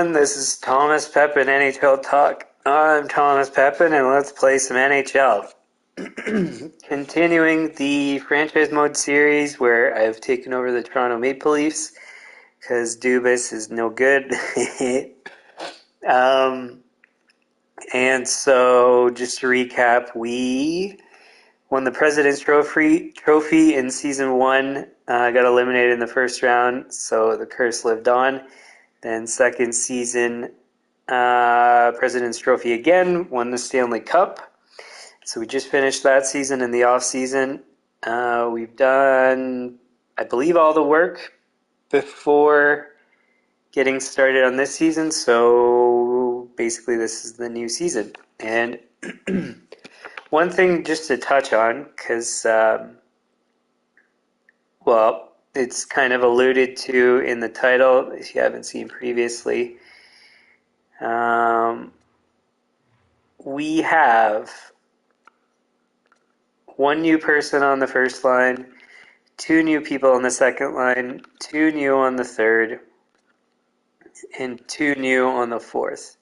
everyone. This is Thomas Pepin NHL Talk. I'm Thomas Pepin, and let's play some NHL. Continuing the franchise mode series where I've taken over the Toronto Maple Leafs because Dubas is no good. And so, just to recap, we won the President's Trophy in Season 1, got eliminated in the first round, so the curse lived on. Then second season, President's Trophy again, won the Stanley Cup. So we just finished that season in the off season. We've done, I believe, all the work before getting started on this season. So basically this is the new season. And one thing just to touch on, because, it's kind of alluded to in the title, if you haven't seen previously. We have one new person on the first line, two new people on the second line, two new on the third, and two new on the fourth.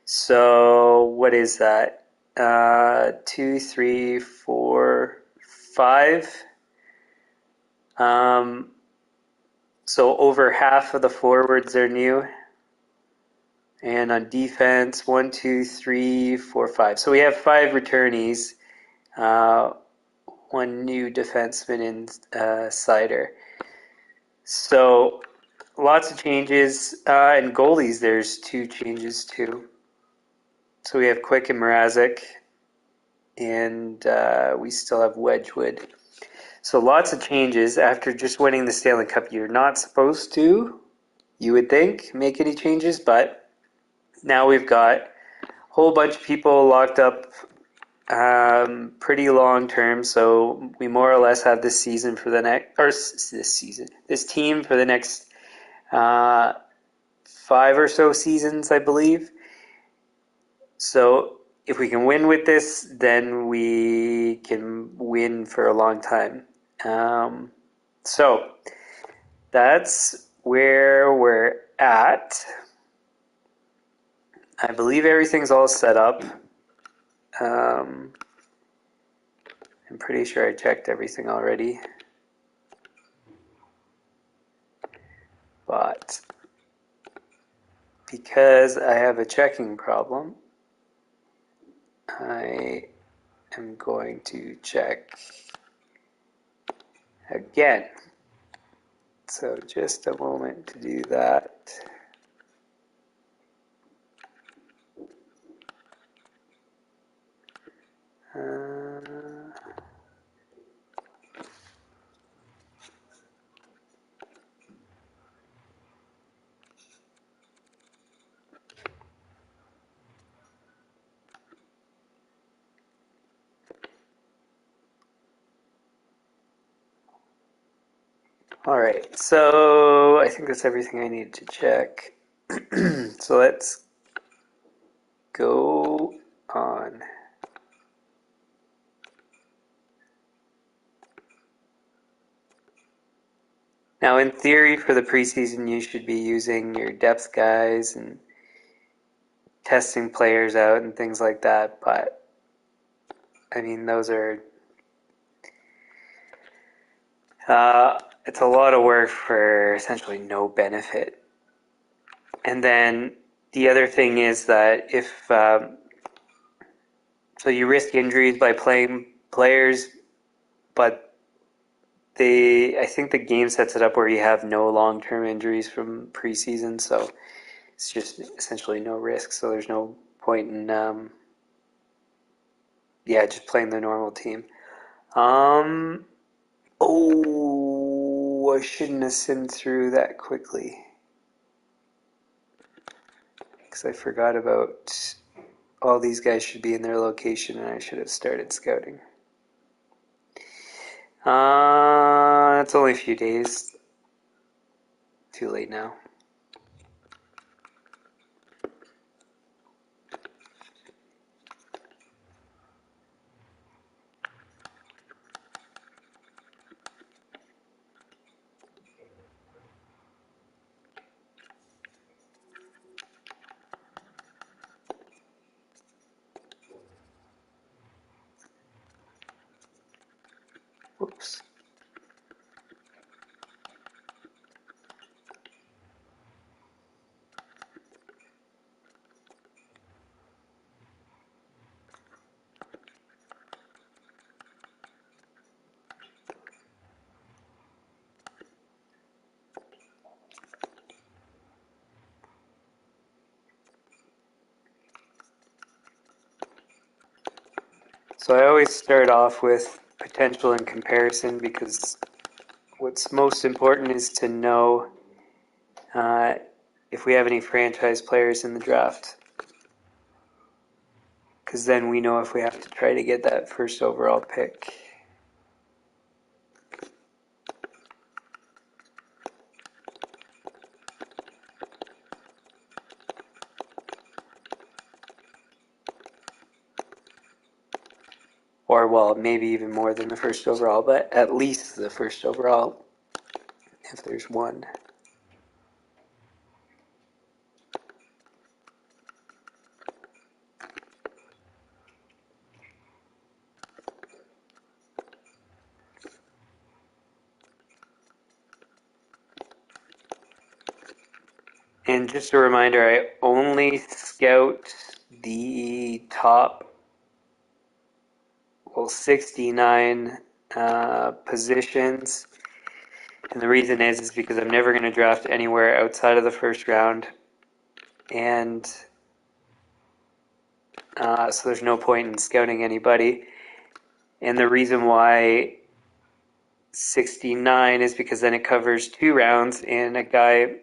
So what is that? 2, 3, 4, 5. So over half of the forwards are new. And on defense, 1, 2, 3, 4, 5. So we have 5 returnees, one new defenseman in Sider. So lots of changes. And goalies, there's 2 changes too. So we have Quick and Mrazek, and we still have Wedgwood. So lots of changes. After just winning the Stanley Cup, you're not supposed to, you would think, make any changes, but now we've got a whole bunch of people locked up pretty long term, so we more or less have this team for the next 5 or so seasons, I believe. So if we can win with this, then we can win for a long time. So that's where we're at. I believe everything's all set up. I'm pretty sure I checked everything already. But because I have a checking problem, I am going to check again. So just a moment to do that. All right, so I think that's everything I need to check. So let's go on. Now, in theory, for the preseason, you should be using your depth guys and testing players out and things like that, but I mean, those are it's a lot of work for essentially no benefit. And then the other thing is that if so you risk injuries by playing players, but I think the game sets it up where you have no long-term injuries from preseason, so it's just essentially no risk. So there's no point in just playing the normal team. I shouldn't have simmed through that quickly because I forgot about all these guys should be in their location and I should have started scouting. It's only a few days. Too late now. So I always start off with potential and comparison because what's most important is to know if we have any franchise players in the draft. Because then we know if we have to try to get that first overall pick. Or, well, maybe even more than the first overall, but at least the first overall, if there's one. And just a reminder, I only scout the top 69 positions. And the reason is because I'm never going to draft anywhere outside of the first round. And so there's no point in scouting anybody. And the reason why 69 is because then it covers 2 rounds, and a guy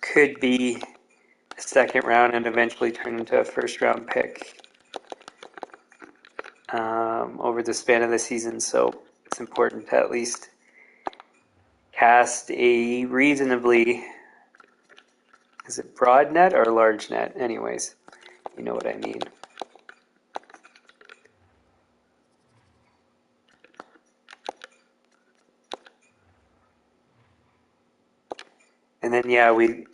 could be a second round and eventually turn into a first round pick over the span of the season. So it's important to at least cast a reasonably, is it broad net or large net? Anyways, you know what I mean. And then, yeah, we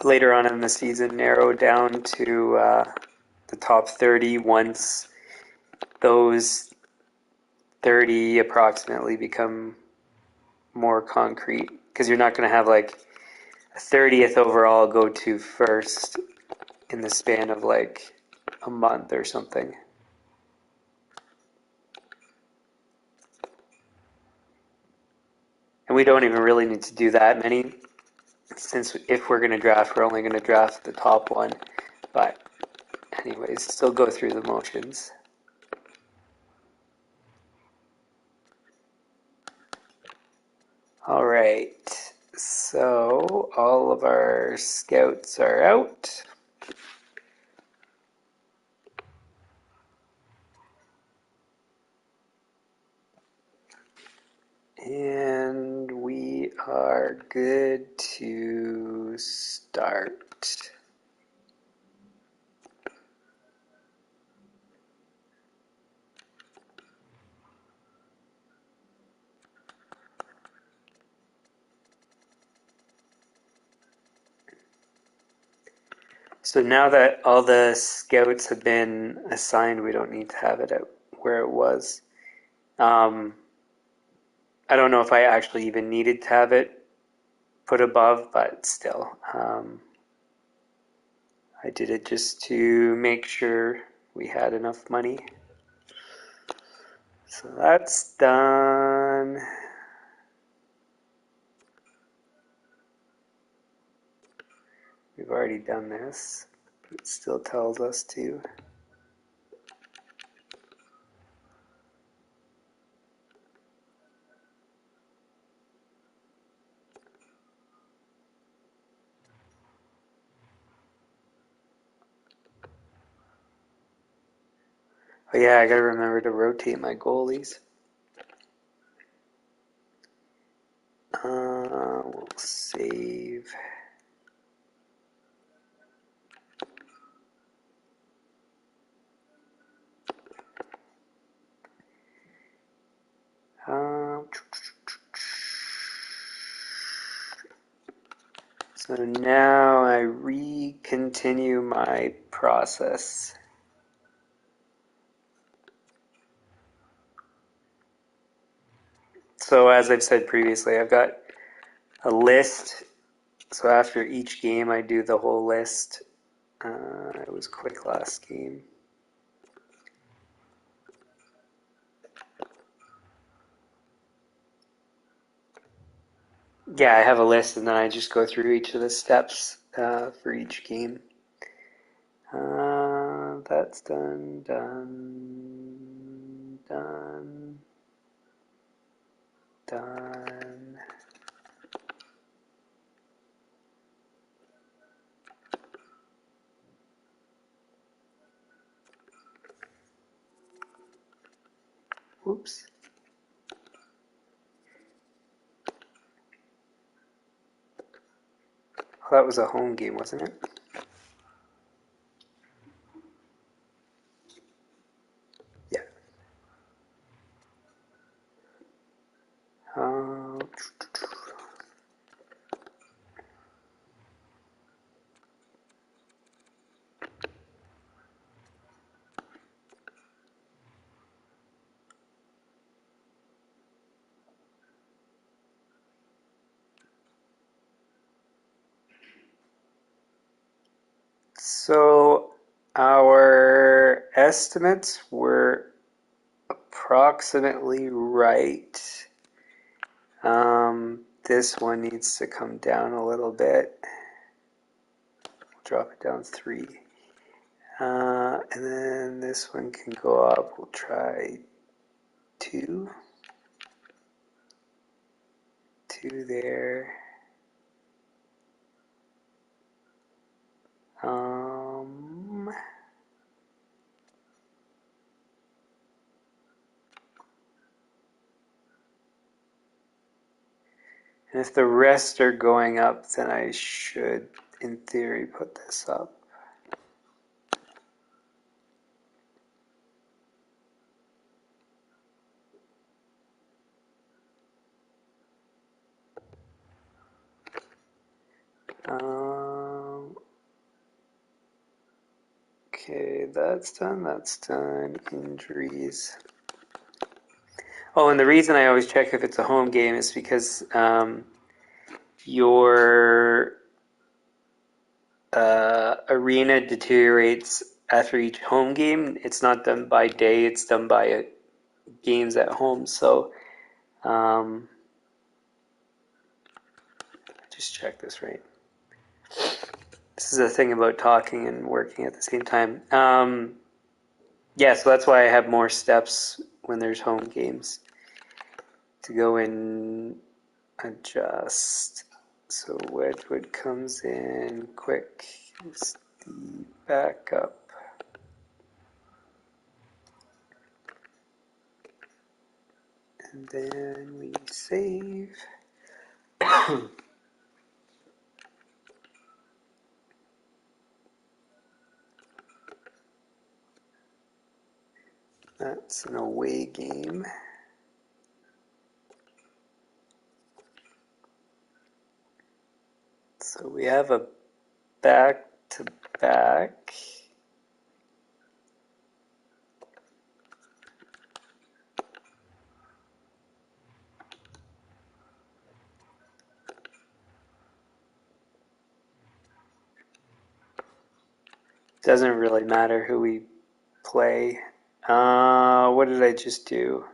later on in the season narrowed down to the top 30 once those 30 approximately become more concrete. Because you're not going to have like a 30th overall go to first in the span of like a month or something. And we don't even really need to do that many, since if we're going to draft, we're only going to draft the top one. But anyways, still go through the motions. All right, so all of our scouts are out. And we are good to start. So now that all the scouts have been assigned, we don't need to have it out where it was. I don't know if I actually even needed to have it put above, but still. I did it just to make sure we had enough money. So that's done. We've already done this. It still tells us to. Oh yeah, I gotta remember to rotate my goalies. We'll save. So now I continue my process. So as I've said previously, I've got a list. So after each game, I do the whole list. It was quick last game. Yeah, I have a list, and then I just go through each of the steps for each game. That's done, done, done, done. Whoops. Oh, that was a home game, wasn't it? Yeah. So our estimates were approximately right. This one needs to come down a little bit. Drop it down 3. And then this one can go up. We'll try 2. 2 there. And if the rest are going up, then I should, in theory, put this up. Okay, that's done. Injuries. Oh, and the reason I always check if it's a home game is because your arena deteriorates after each home game. It's not done by day, it's done by games at home. So just check this right. This is a thing about talking and working at the same time. Yeah, so that's why I have more steps when there's home games to go in, adjust. So Wedgwood comes in quick. It's the backup. And then we save. That's an away game. So we have a back-to-back. Doesn't really matter who we play. What did I just do?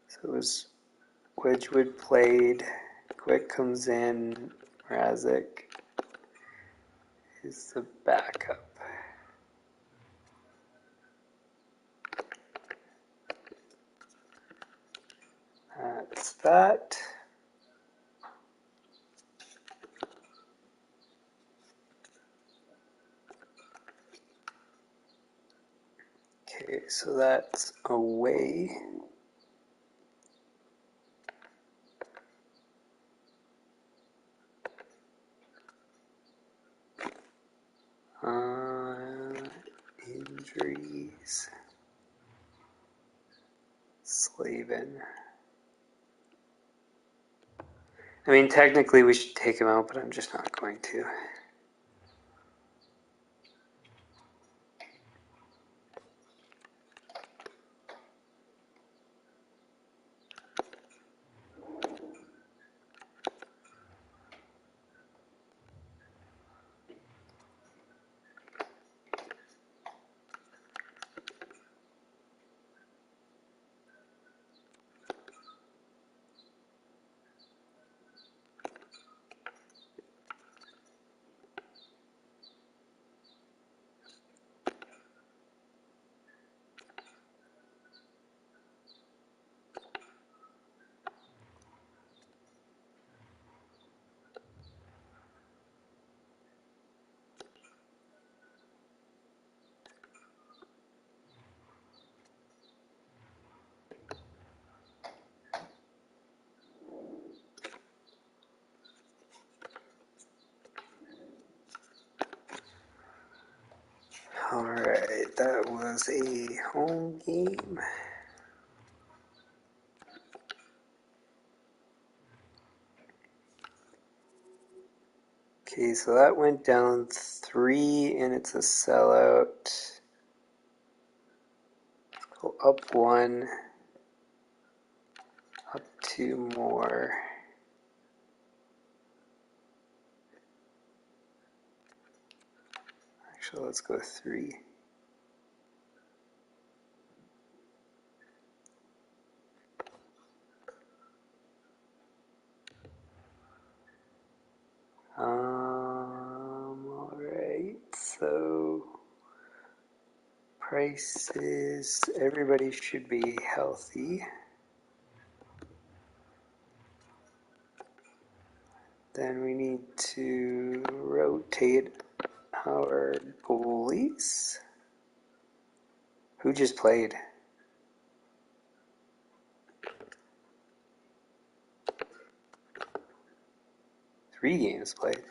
So it was Wedgwood played, Quick comes in, Mrazek is the backup. That's that. Okay, so that's away. Injuries. Slavin. I mean, technically we should take him out, but I'm just not going to. that that was a home game. Okay, so that went down 3 and it's a sellout. Go up 1, up 2 more. Actually, let's go 3. Alright, so prices, everybody should be healthy. Then we need to rotate our goalies. Who just played? Three games played.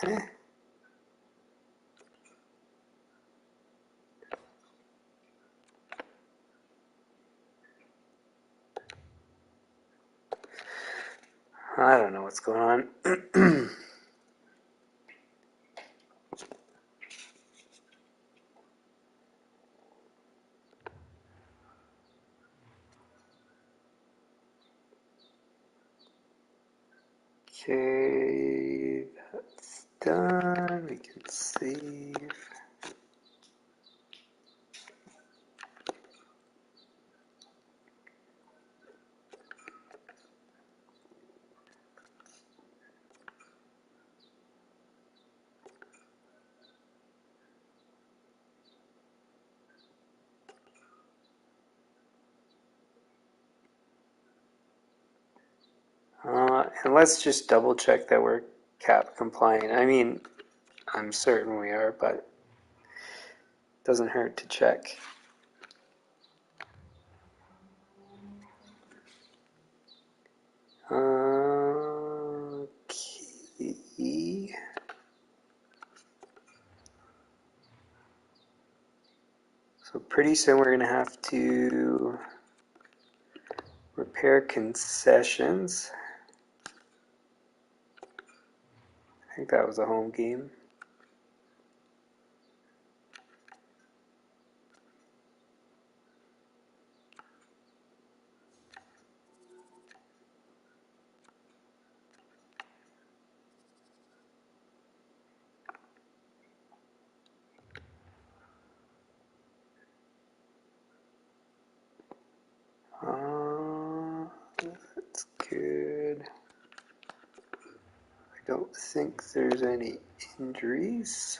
Eh. I don't know what's going on. Okay, that's done. We can save. And let's just double check that we're cap compliant. I mean, I'm certain we are, but it doesn't hurt to check. Okay. So pretty soon we're going to have to repair concessions. I think that was a home game. That's good. I don't think there's any injuries.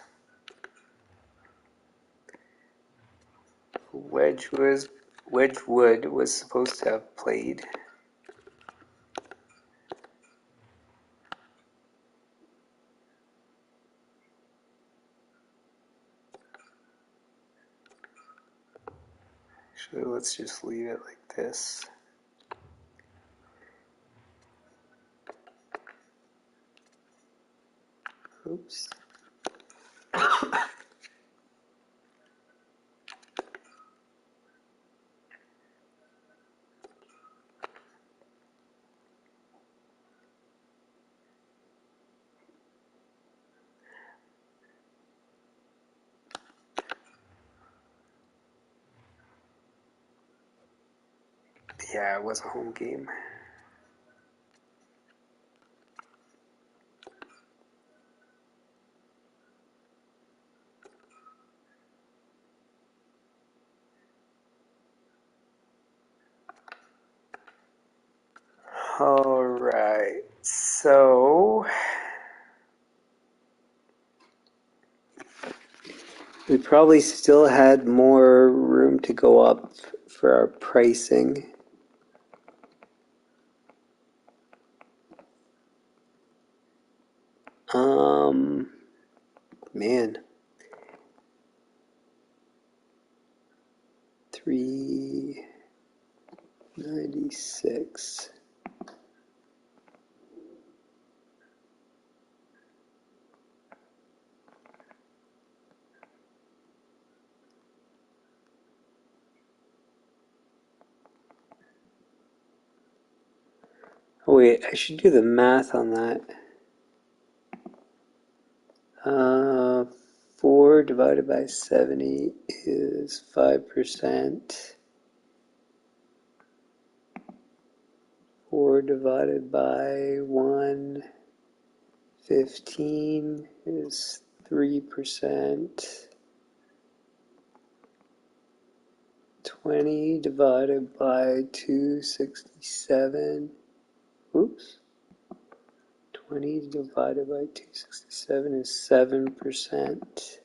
Wedgwood was supposed to have played. Actually, let's just leave it like this. Oops. Yeah, it was a home game. All right, so we probably still had more room to go up for our pricing. Man. 396. Oh wait, I should do the math on that. 4 divided by 70 is 5%. 4 divided by 115 is 3%. 20 divided by 267. Oops. 20 divided by 267 is 7%.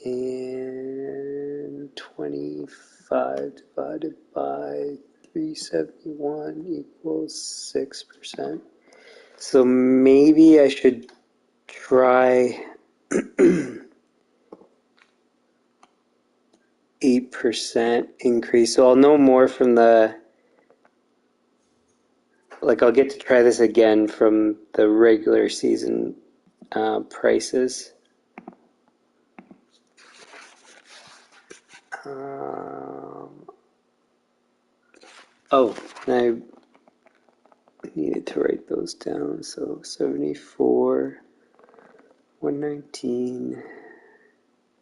And 25 divided by 371 equals 6%. So maybe I should try 8% increase. So I'll know more from I'll get to try this again from the regular season prices. I needed to write those down. So 74, 119,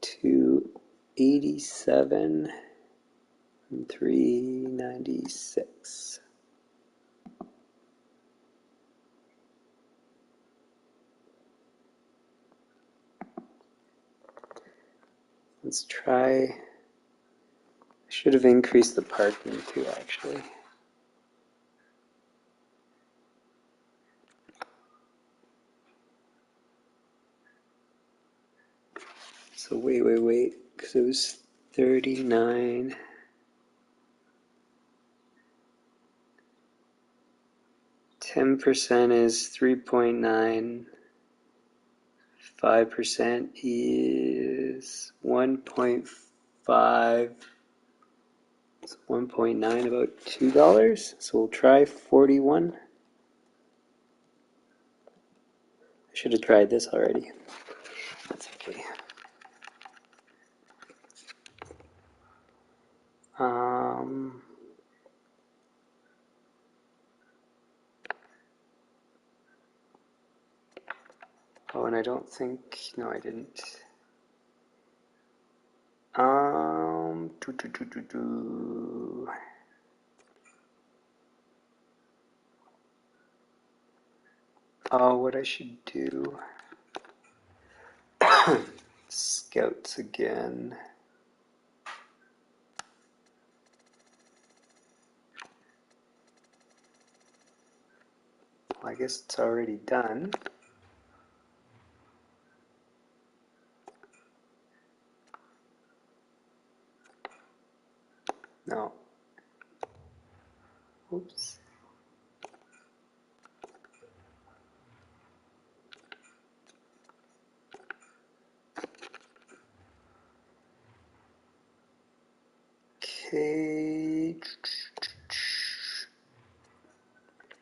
287, and 396. Let's try. I should have increased the parking too, actually. So wait, because it was 39. 10% is 3.9. 5% is 1.5. So 1.9, about $2. So we'll try 41. I should have tried this already. That's okay. Oh, and I don't think, no, I didn't. Oh, what I should do. Scouts again. Well, I guess it's already done. No. Oops. Okay.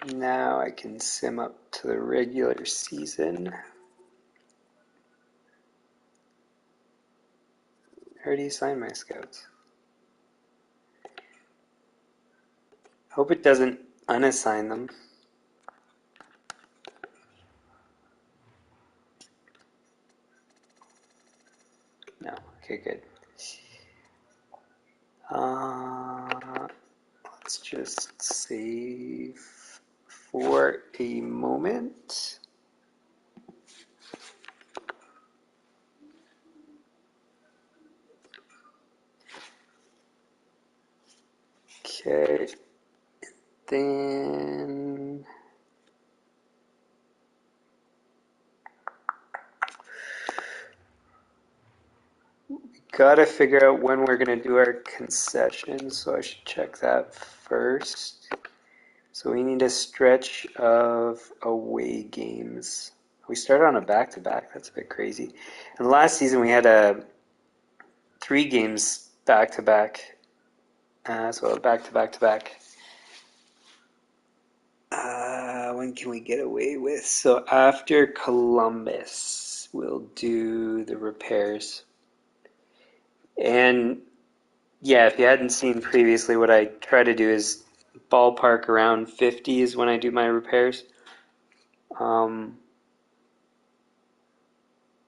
Now I can sim up to the regular season. I already assigned my scouts. Hope it doesn't unassign them. No. Okay, good. Let's just save for a moment. Okay. Then we gotta figure out when we're gonna do our concessions, so I should check that first. So we need a stretch of away games. We started on a back-to-back. That's a bit crazy. And last season we had 3 games back-to-back. So back-to-back-to-back. When can we get away with? So after Columbus, we'll do the repairs. And yeah, if you hadn't seen previously, what I try to do is ballpark around 50 is when I do my repairs.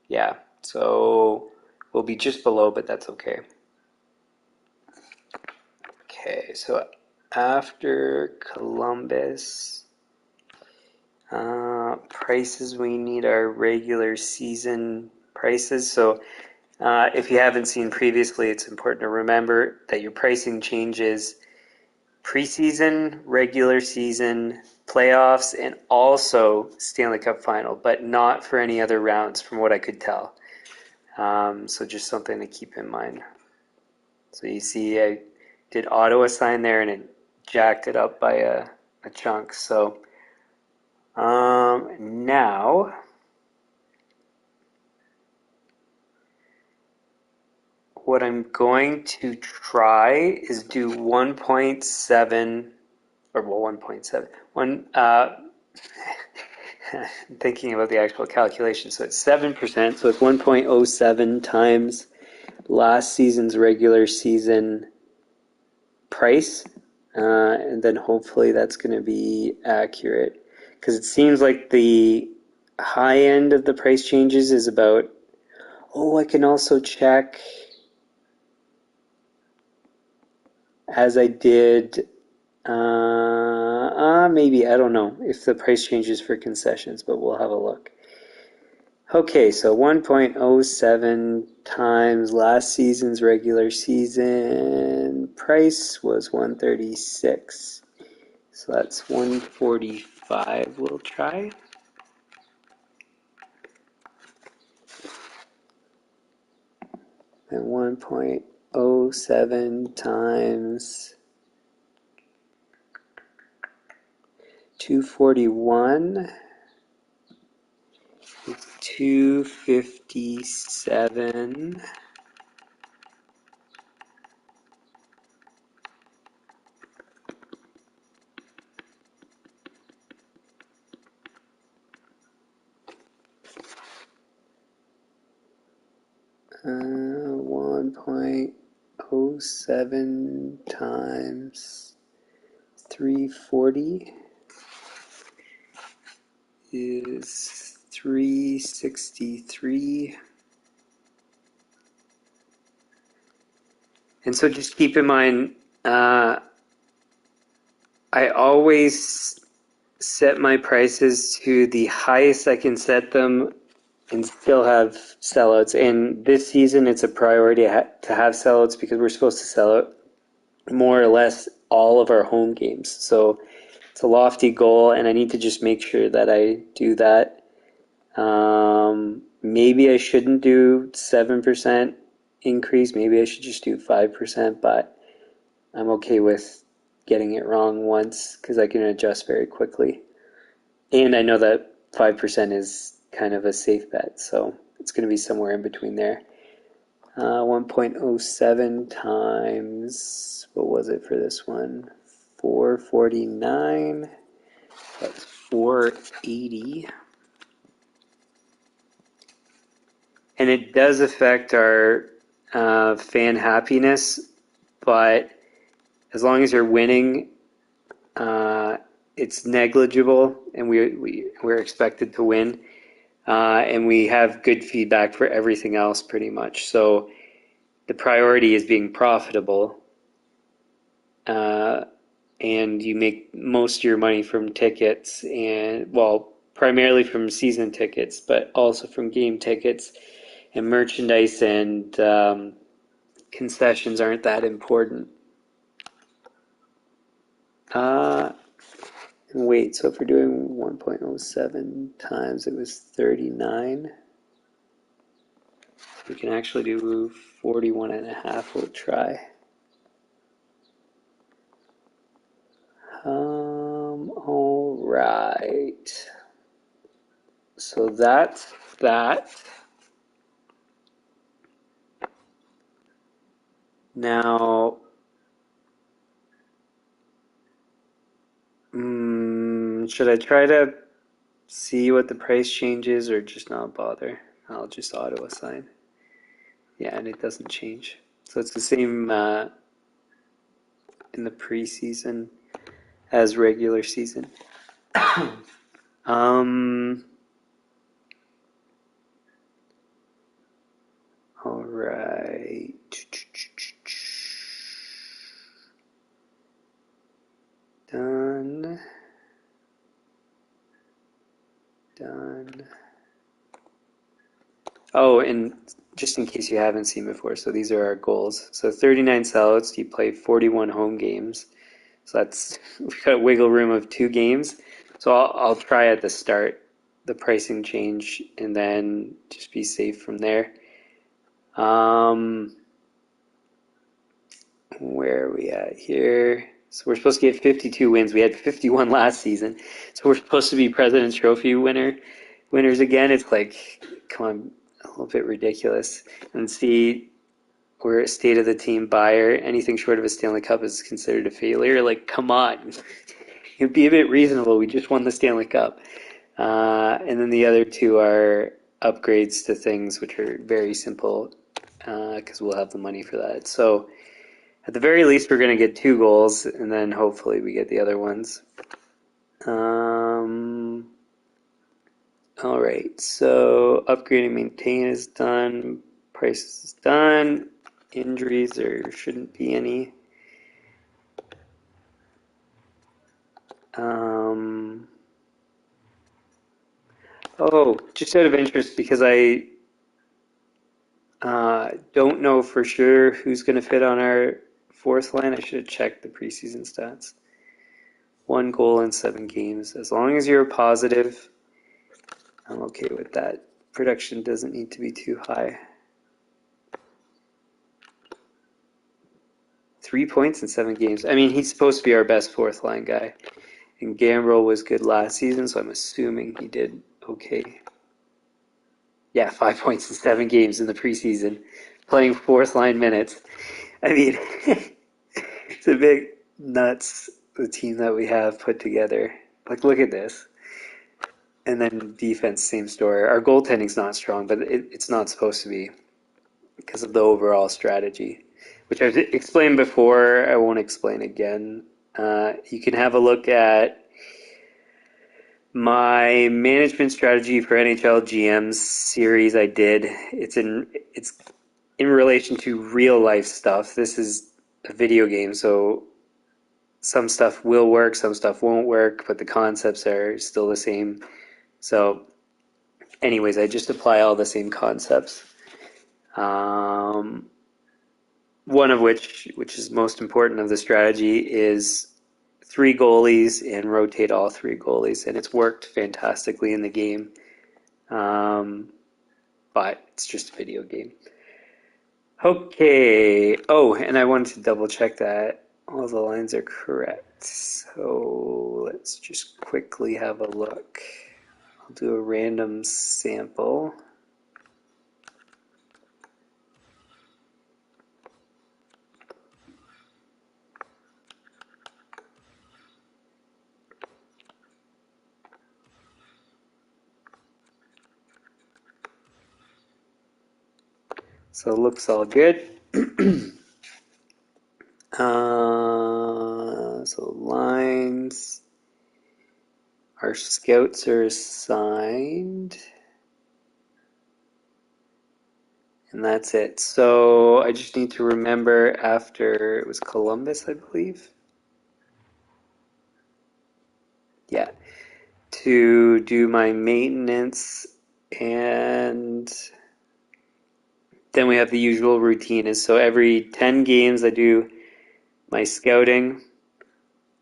Yeah, so we'll be just below, but that's okay. Okay, so after Columbus, prices, we need our regular season prices. So if you haven't seen previously, it's important to remember that your pricing changes preseason, regular season, playoffs, and also Stanley Cup final, but not for any other rounds from what I could tell. So just something to keep in mind. So you see I did auto assign there and it jacked it up by a chunk. So now what I'm going to try is do 1.7 or well 1.7 one thinking about the actual calculation. So it's 7%, so it's 1.07 times last season's regular season price, and then hopefully that's going to be accurate, because it seems like the high end of the price changes is about, I can also check as I did, maybe, I don't know if the price changes for concessions, but we'll have a look. Okay, so 1.07 times last season's regular season price was 136. So that's 145 we'll try. And 1.07 times 241 is 257. Uh, 1.07 times 340 is 363. And so just keep in mind, I always set my prices to the highest I can set them and still have sellouts. And this season, it's a priority to have sellouts because we're supposed to sell out more or less all of our home games. So it's a lofty goal, and I need to just make sure that I do that. Maybe I shouldn't do 7% increase. Maybe I should just do 5%, but I'm okay with getting it wrong once because I can adjust very quickly. And I know that 5% is kind of a safe bet, so it's going to be somewhere in between there. 1.07 times, what was it for this one? 449. That's 480. And it does affect our fan happiness, but as long as you're winning, it's negligible, and we're expected to win, and we have good feedback for everything else pretty much. So the priority is being profitable, and you make most of your money from tickets, and primarily from season tickets, but also from game tickets, and merchandise and concessions aren't that important. Wait, so if we're doing 1.07 times, it was 39. We can actually do 41.5. We'll try. right. So that's that. Now, should I try to see what the price change is or just not bother? I'll just auto assign. Yeah, and it doesn't change. So it's the same in the preseason as regular season. All right. Done. Oh, and just in case you haven't seen before, so these are our goals. So 39 sellouts, you play 41 home games. So that's, we've got a wiggle room of 2 games. So I'll try at the start the pricing change and then just be safe from there. Where are we at here? So we're supposed to get 52 wins. We had 51 last season. So we're supposed to be President's Trophy winners again. It's like, come on, a little bit ridiculous. And see, we're a state of the team buyer. Anything short of a Stanley Cup is considered a failure. Like, come on. It'd be a bit reasonable. We just won the Stanley Cup. And then the other 2 are upgrades to things which are very simple because we'll have the money for that. So at the very least, we're going to get 2 goals, and then hopefully we get the other ones. All right, so upgrade and maintain is done. Price is done. Injuries, there shouldn't be any. Oh, just out of interest, because I don't know for sure who's going to fit on our 4th line. I should have checked the preseason stats. 1 goal in 7 games. As long as you're positive, I'm okay with that. Production doesn't need to be too high. 3 points in 7 games. I mean, he's supposed to be our best 4th line guy. And Gambrel was good last season, so I'm assuming he did okay. Yeah, 5 points in 7 games in the preseason, playing 4th line minutes. I mean, it's a bit nuts, the team that we have put together. Like, look at this. And then defense, same story. Our goaltending's not strong, but it's not supposed to be because of the overall strategy, which I've explained before. I won't explain again. You can have a look at my management strategy for NHL GMs series I did. It's in relation to real life stuff. This is a video game, so some stuff will work, some stuff won't work, but the concepts are still the same. So anyways, I just apply all the same concepts. One of which is most important of the strategy, is 3 goalies and rotate all 3 goalies, and it's worked fantastically in the game. But it's just a video game. Okay. Oh, and I wanted to double check that all the lines are correct. So let's just quickly have a look. I'll do a random sample. So it looks all good. So lines. Our scouts are assigned. And that's it. So I just need to remember after, it was Columbus, I believe. Yeah. To do my maintenance, and then we have the usual routine. Is so every 10 games I do my scouting,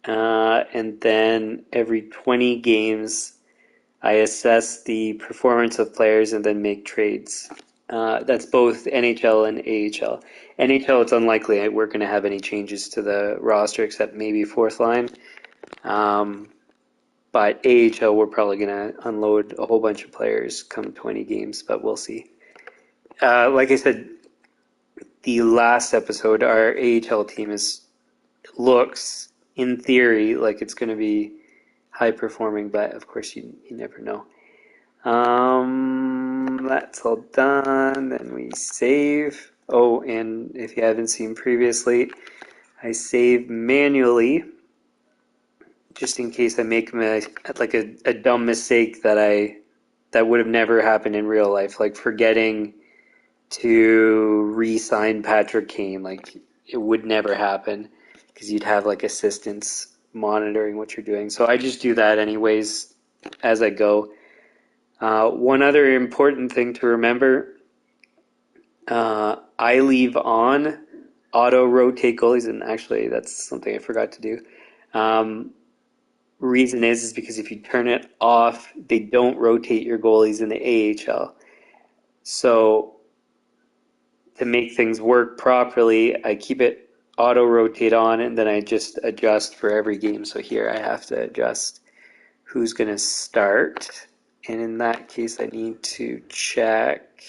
and then every 20 games I assess the performance of players and then make trades. That's both NHL and AHL. NHL, it's unlikely we're going to have any changes to the roster except maybe 4th line. But AHL, we're probably going to unload a whole bunch of players come 20 games, but we'll see. Like I said, the last episode, our AHL team looks, in theory, like it's going to be high performing, but of course you never know. That's all done. Then we save. Oh, and if you haven't seen previously, I save manually just in case I make a dumb mistake that would have never happened in real life, like forgetting to re-sign Patrick Kane. Like it would never happen because you'd have like assistants monitoring what you're doing. So I just do that anyways as I go. One other important thing to remember, I leave on auto rotate goalies, and actually that's something I forgot to do. Reason is because if you turn it off, they don't rotate your goalies in the AHL. So to make things work properly, I keep it auto rotate on, and then I just adjust for every game. So here I have to adjust who's going to start. And in that case, I need to check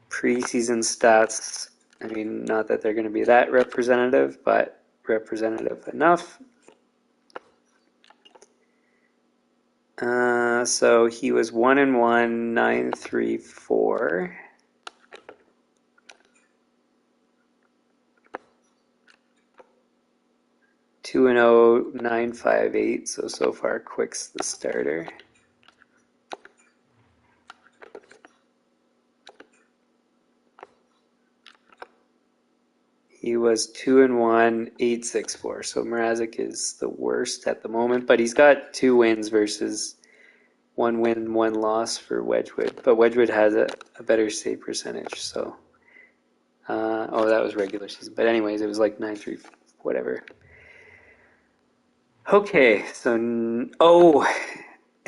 preseason stats. I mean, not that they're going to be that representative, but representative enough. So he was 1-1, 9-3-4. Two and 0, 9-5-8. So far, Quick's the starter. He was 2-1, 8-6-4. So Mrazek is the worst at the moment, but he's got 2 wins versus 1 win, 1 loss for Wedgwood. But Wedgwood has a better save percentage. So, oh, that was regular season. But anyways, it was like 9-3, whatever. Okay, so and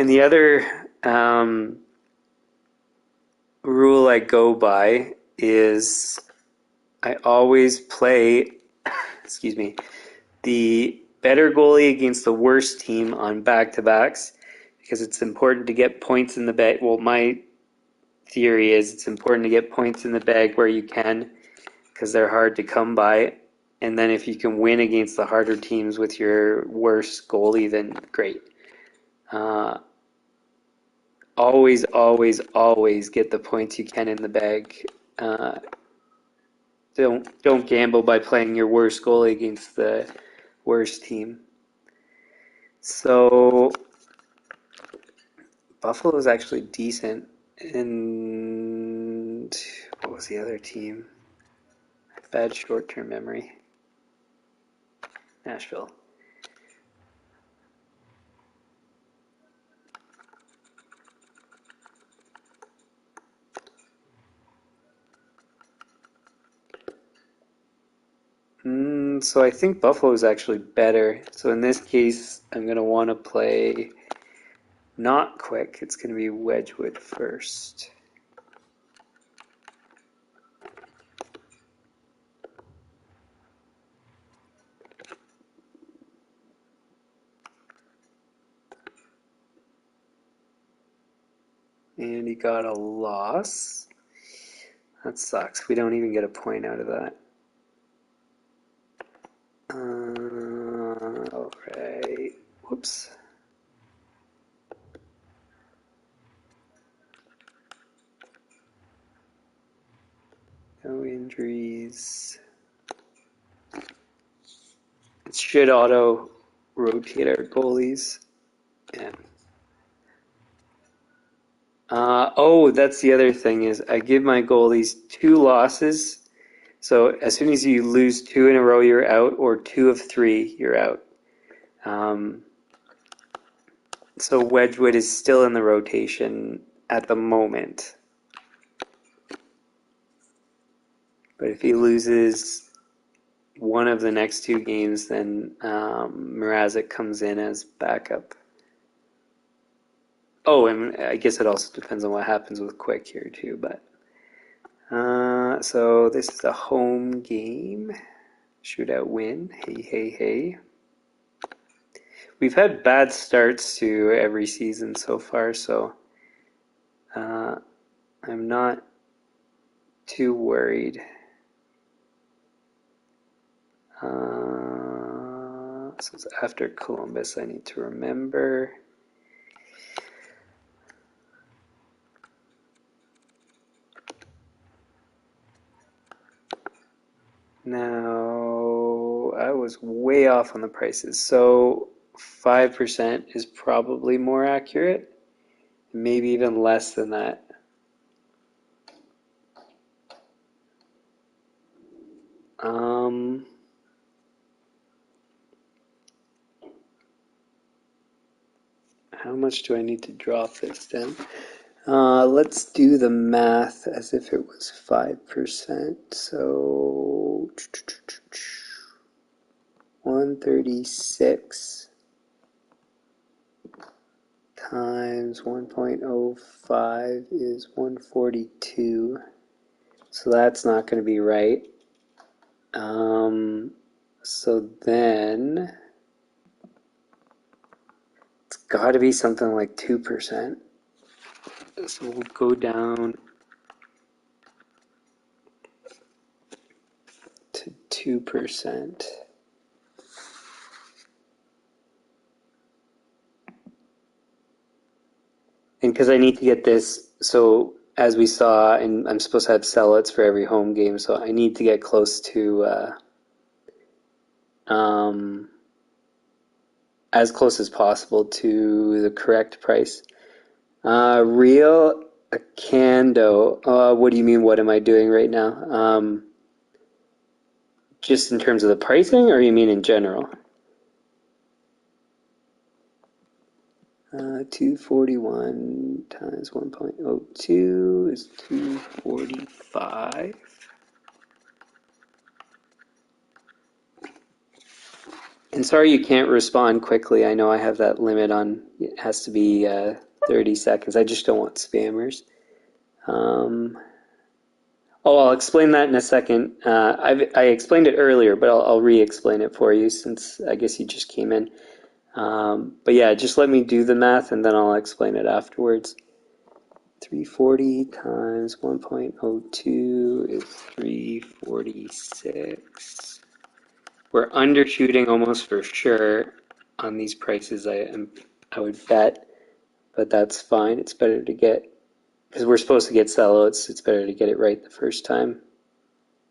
the other rule I go by is I always play, excuse me, the better goalie against the worst team on back-to-backs because it's important to get points in the bag. Well, my theory is it's important to get points in the bag where you can because they're hard to come by. And then if you can win against the harder teams with your worst goalie, then great. Always, always, always get the points you can in the bag. Don't gamble by playing your worst goalie against the worst team. So Buffalo is actually decent. And what was the other team? Bad short-term memory. Nashville. So I think Buffalo is actually better. So in this case, I'm going to want to play not Quick. It's going to be Wedgwood first. And he got a loss. That sucks. We don't even get a point out of that. Alright. Whoops. No injuries. It should auto rotate our goalies. Yeah. Oh, that's the other thing is I give my goalies 2 losses. So as soon as you lose 2 in a row, you're out, or 2 of 3, you're out. So Wedgwood is still in the rotation at the moment. But if he loses one of the next 2 games, then Mrazek comes in as backup. Oh, and I guess it also depends on what happens with Quick here too. But so this is a home game. Shootout win. Hey, hey, hey. we've had bad starts to every season so far, so I'm not too worried. So it's after Columbus, I need to remember. Now, I was way off on the prices, so 5% is probably more accurate, maybe even less than that. How much do I need to drop this then? Let's do the math as if it was 5%. So 136 times 1.05 is 142. So that's not going to be right. So then it's got to be something like 2%. So we'll go down to 2%. And because I need to get this, so as we saw, and I'm supposed to have sellouts for every home game, so I need to get close to as close as possible to the correct price. Real Acando. What do you mean? What am I doing right now? Just in terms of the pricing, or you mean in general? 241 times 1.02 is 245. And sorry you can't respond quickly. I know I have that limit on, it has to be 30 seconds. I just don't want spammers. I'll explain that in a second. I explained it earlier, but I'll re-explain it for you since I guess you just came in. But yeah, just let me do the math and then I'll explain it afterwards. 340 times 1.02 is 346. We're undershooting almost for sure on these prices, I would bet, but that's fine. It's better to get, because we're supposed to get sellouts, it's better to get it right the first time.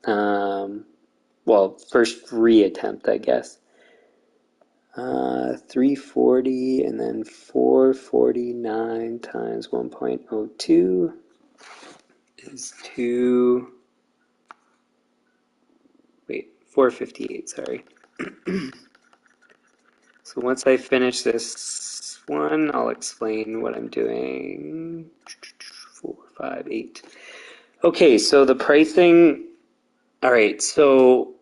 Well, first reattempt, I guess. 340 and then 449 times 1.02 is 458, sorry. So once I finish this one, I'll explain what I'm doing. 4, 5, 8. Okay, so the pricing, all right, so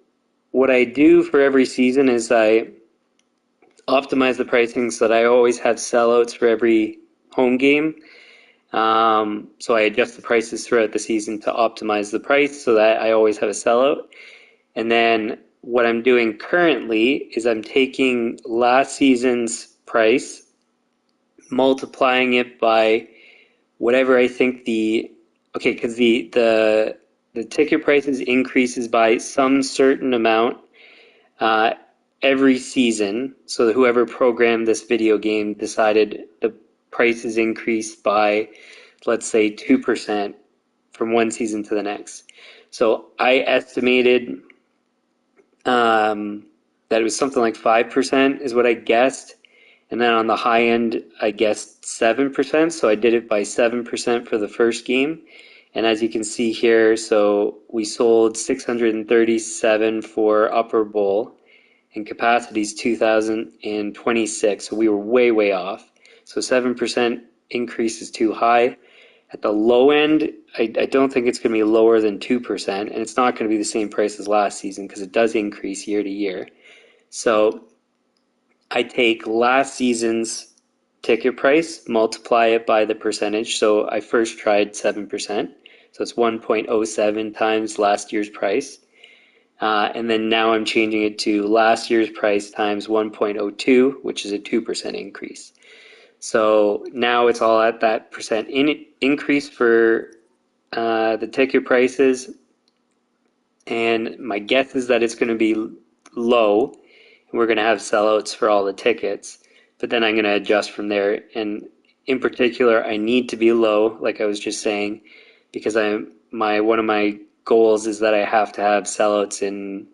what I do for every season is I optimize the pricing so that I always have sellouts for every home game. So I adjust the prices throughout the season to optimize the price so that I always have a sellout. And then what I'm doing currently is I'm taking last season's price, multiplying it by whatever I think because the ticket prices increases by some certain amount every season. So whoever programmed this video game decided the prices increased by, let's say, 2% from one season to the next. So I estimated that it was something like 5% is what I guessed. And then on the high end, I guessed 7%. So I did it by 7% for the first game. And as you can see here, so we sold 637 for upper bowl and capacity is 2,026. So we were way, way off. So 7% increase is too high. At the low end, I don't think it's going to be lower than 2%, and it's not going to be the same price as last season because it does increase year to year. So I take last season's ticket price, multiply it by the percentage. So I first tried 7%, so it's 1.07 times last year's price. And then now I'm changing it to last year's price times 1.02, which is a 2% increase. So now it's all at that percent increase for the ticket prices. And my guess is that it's going to be low. We're going to have sellouts for all the tickets, but then I'm going to adjust from there. And in particular, I need to be low, like I was just saying, because one of my goals is that I have to have sellouts in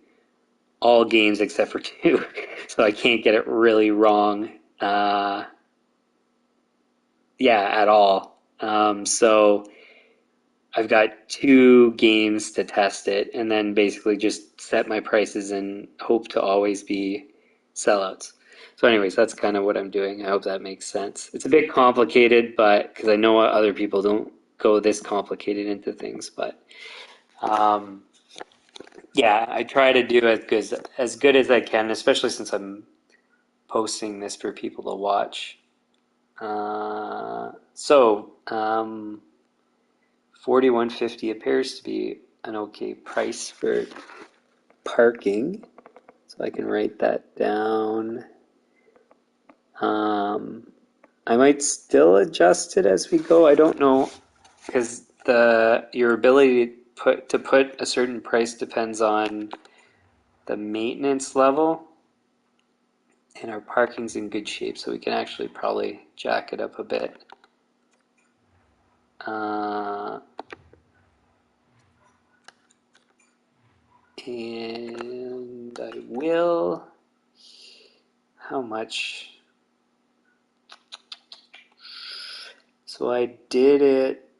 all games except for two, so I can't get it really wrong. At all. So I've got 2 games to test it, and then basically just set my prices and hope to always be sellouts. So anyways, that's kind of what I'm doing. I hope that makes sense. It's a bit complicated, but because I know other people don't go this complicated into things, but I try to do as good as I can, especially since I'm posting this for people to watch. So 41.50 appears to be an okay price for parking, so I can write that down. I might still adjust it as we go. I don't know, because your ability to put a certain price depends on the maintenance level, and our parking's in good shape, so we can actually probably jack it up a bit. And I will. How much? So I did it.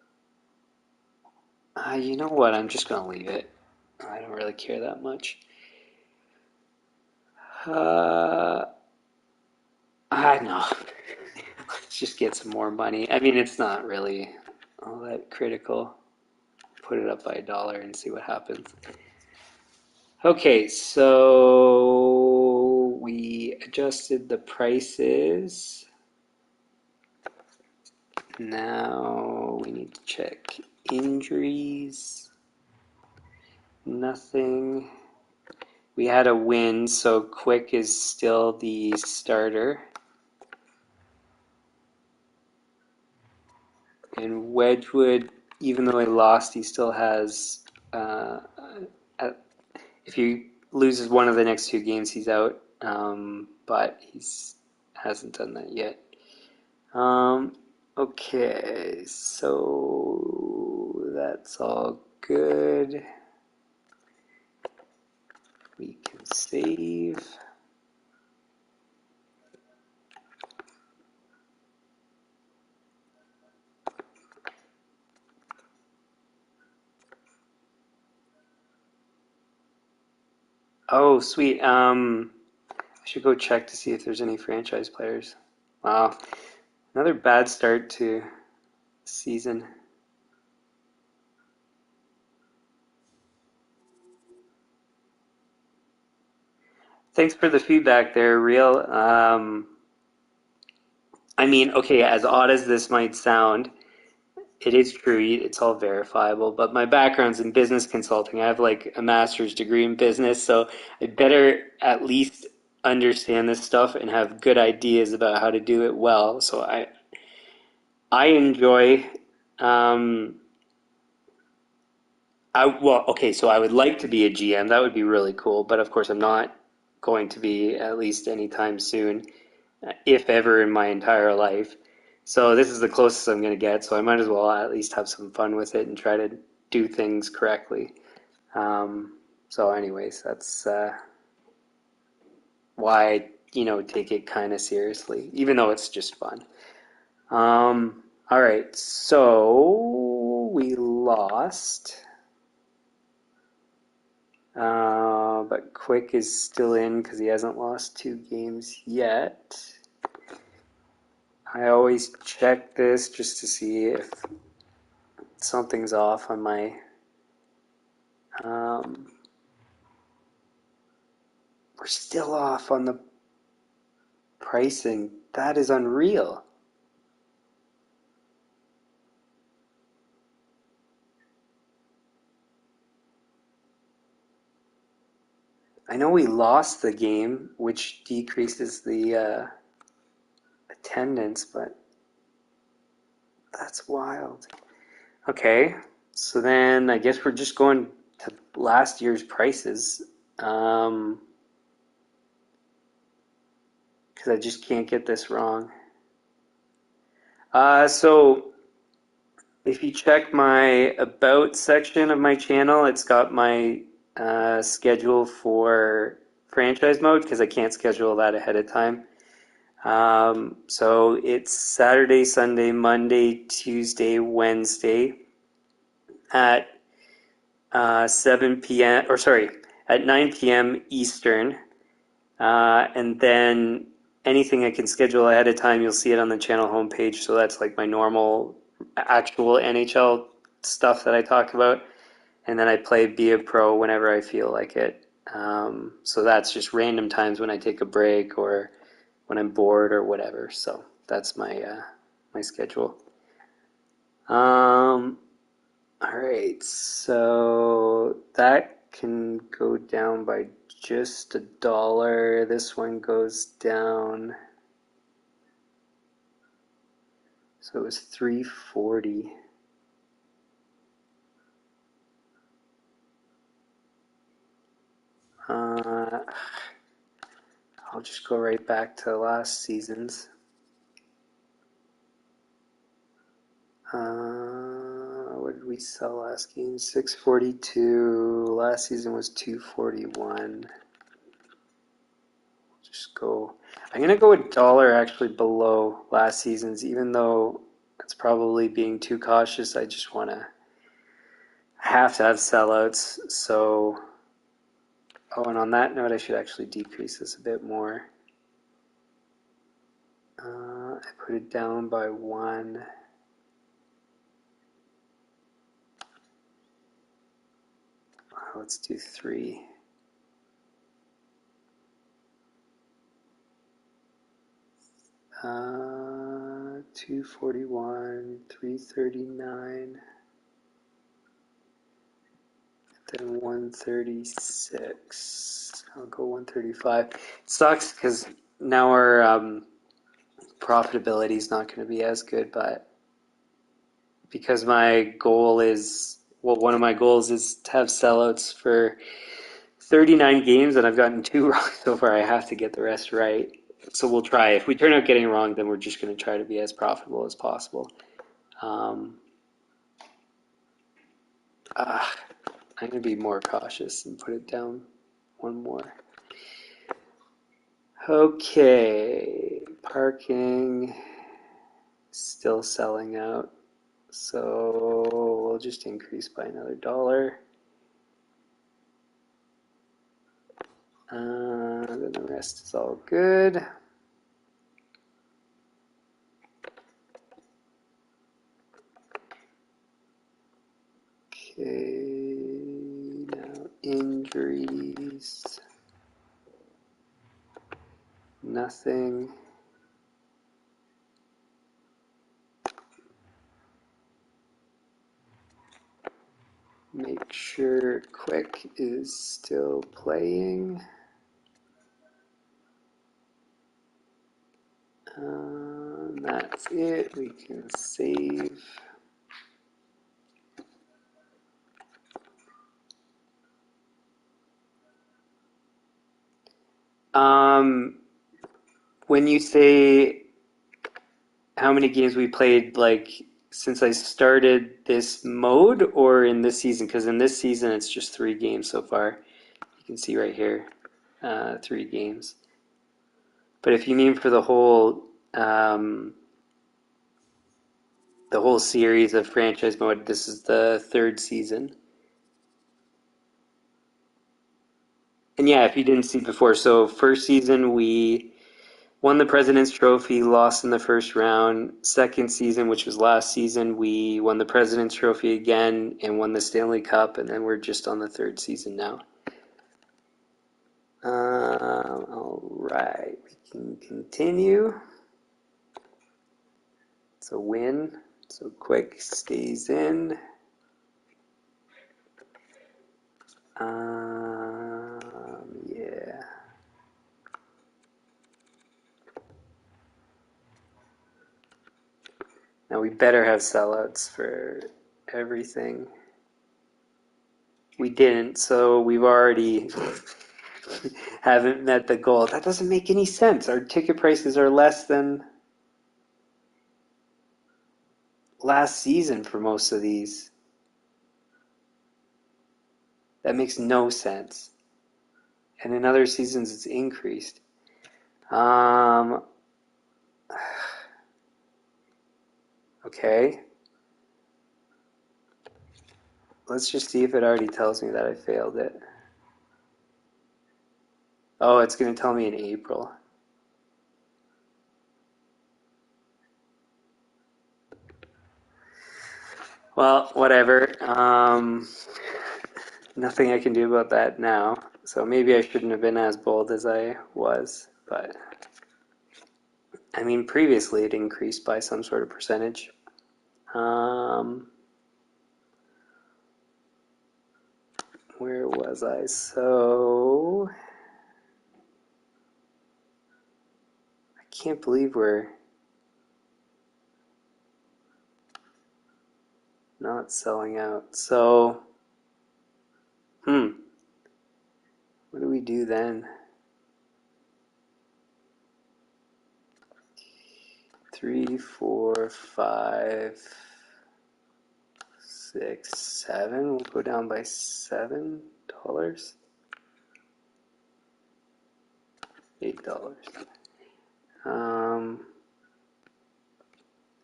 You know what? I'm just gonna leave it. I don't really care that much. I know. Let's just get some more money. I mean, it's not really all that critical. Put it up by $1 and see what happens. Okay, so we adjusted the prices. Now we need to check injuries. Nothing. We had a win, so Quick is still the starter. And Wedgwood, even though he lost, he still has. If he loses one of the next 2 games, he's out. But he hasn't done that yet. Okay, so that's all good. We can save. Oh, sweet. I should go check to see if there's any franchise players. Wow, another bad start to season. Thanks for the feedback there, Real. I mean, okay, as odd as this might sound, it is true. It's all verifiable. But my background's in business consulting. I have like a master's degree in business, so I better at least understand this stuff and have good ideas about how to do it well. So I enjoy. So I would like to be a GM. That would be really cool. But of course, I'm not going to be, at least anytime soon, if ever in my entire life. So this is the closest I'm going to get. So I might as well at least have some fun with it and try to do things correctly. So anyways, that's why I, take it kind of seriously, even though it's just fun. All right, so we lost. But Quick is still in because he hasn't lost 2 games yet. I always check this just to see if something's off on my we're still off on the pricing. That is unreal. I know we lost the game, which decreases the attendance, but that's wild. Okay, so then I guess we're just going to last year's prices. Because I just can't get this wrong. So if you check my About section of my channel, it's got my schedule for franchise mode because I can't schedule that ahead of time. So it's Saturday, Sunday, Monday, Tuesday, Wednesday at 7 p.m. or sorry, at 9 p.m. Eastern. And then anything I can schedule ahead of time, you'll see it on the channel homepage. So that's like my normal, actual NHL stuff that I talk about. And then I play Be a Pro whenever I feel like it. So that's just random times when I take a break or when I'm bored or whatever. So that's my my schedule. All right, so that can go down by just $1. This one goes down, so it was $3.40. I'll just go right back to last season's. What did we sell last game? $6.42. Last season was $2.41. Just go. I'm gonna go $1 actually below last season's, even though that's probably being too cautious. I just wanna have to have sellouts. So, oh, and on that note, I should actually decrease this a bit more. I put it down by 1. Let's do 3. Uh, 241, 339, then 136. I'll go 135. It sucks because now our profitability is not going to be as good, but because my goal is, well, one of my goals is to have sellouts for 39 games, and I've gotten 2 wrong so far. I have to get the rest right. So we'll try. If we turn out getting wrong, then we're just going to try to be as profitable as possible. I'm going to be more cautious and put it down 1 more. Okay, parking, still selling out. So we'll just increase by another $1. Then the rest is all good. Okay, now injuries. Nothing. Make sure Quick is still playing. That's it. We can save. When you say how many games we played, like since I started this mode or in this season? Because in this season it's just 3 games so far. You can see right here, 3 games. But if you mean for the whole series of franchise mode, this is the 3rd season. And yeah, if you didn't see before, so first season we won the President's Trophy, lost in the first round. Second season, which was last season, we won the President's Trophy again and won the Stanley Cup, and then we're just on the 3rd season now. All right, we can continue. It's a win, so Quick stays in. Yeah. Now we better have sellouts for everything. We didn't, so we've already haven't met the goal. That doesn't make any sense. Our ticket prices are less than last season for most of these. That makes no sense. And in other seasons, it's increased. Okay. Let's just see if it already tells me that I failed it. Oh, it's going to tell me in April. Well, whatever. Nothing I can do about that now. So maybe I shouldn't have been as bold as I was. But, I mean, previously it increased by some sort of percentage. Where was I? So, I can't believe we're not selling out. So, what do we do then? 3, 4, 5, 6, 7. We'll go down by $7. $8.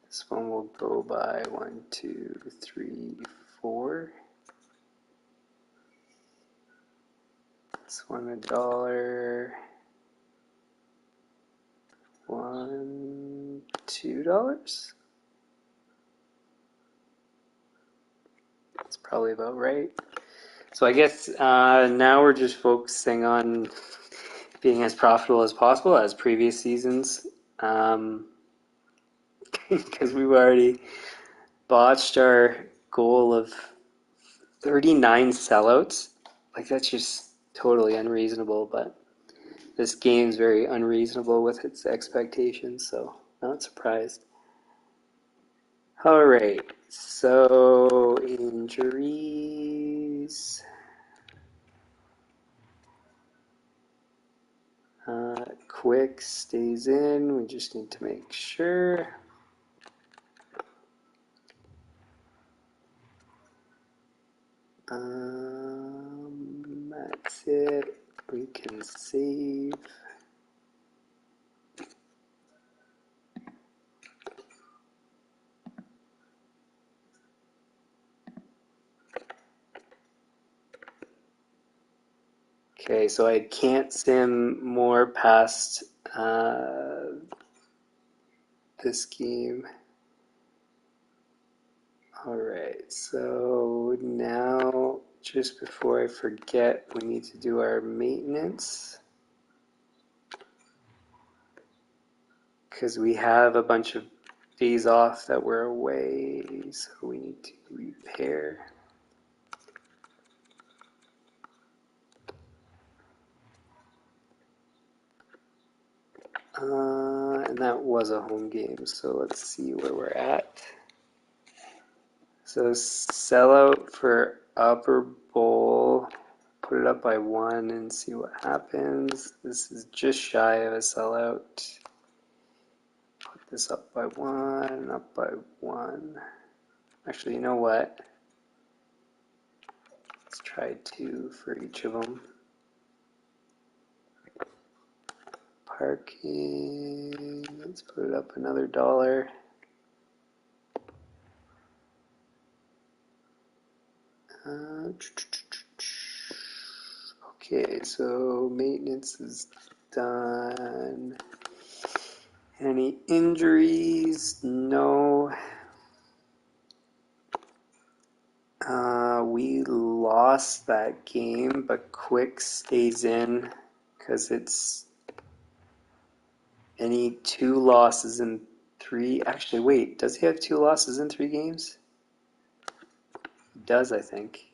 This one will go by 1, 2, 3, 4. This one $1. $1, $2. That's probably about right. So I guess now we're just focusing on being as profitable as possible as previous seasons, because we've already botched our goal of 39 sellouts. Like, that's just totally unreasonable, but this game's very unreasonable with its expectations, so not surprised. All right, so injuries. Quick stays in. We just need to make sure. That's it. We can save. Okay, so I can't sim more past this game. Alright, so now, just before I forget, we need to do our maintenance. Because we have a bunch of days off that we're away, so we need to repair. And that was a home game, so let's see where we're at. So sellout for upper bowl, put it up by 1 and see what happens. This is just shy of a sellout. Put this up by 1, up by 1. Actually, you know what? Let's try 2 for each of them. Parking, let's put it up another $1. Okay, so maintenance is done. Any injuries? No. We lost that game, but Quick stays in because it's any 2 losses in 3. Actually, wait, does he have 2 losses in 3 games? He does, I think.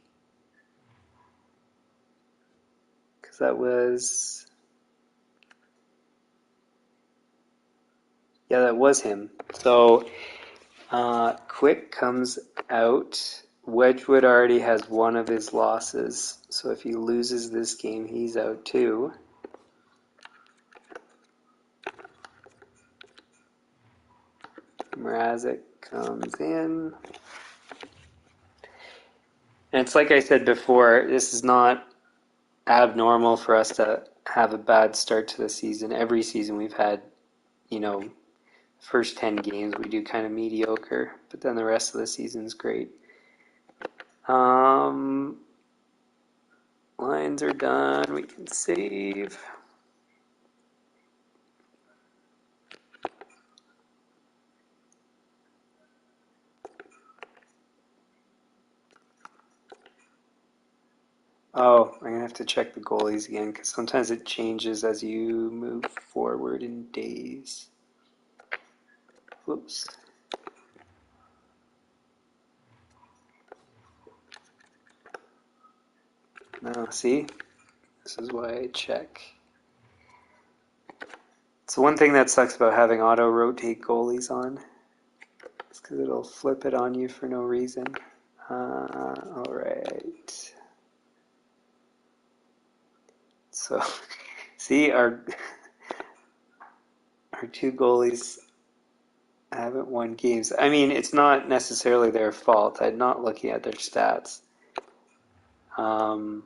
Because that was... Yeah, that was him. So Quick comes out. Wedgwood already has one of his losses, so if he loses this game, he's out too. Mrazek comes in. And it's like I said before, this is not abnormal for us to have a bad start to the season. Every season we've had, first 10 games we do kind of mediocre, but then the rest of the season's great. Lines are done. We can save. Oh, I'm going to have to check the goalies again because sometimes it changes as you move forward in days. Whoops. No, see? This is why I check. It's one thing that sucks about having auto-rotate goalies on. It's because it'll flip it on you for no reason. Alright. So, see, our two goalies haven't won games. I mean, it's not necessarily their fault. I'm not looking at their stats. I'm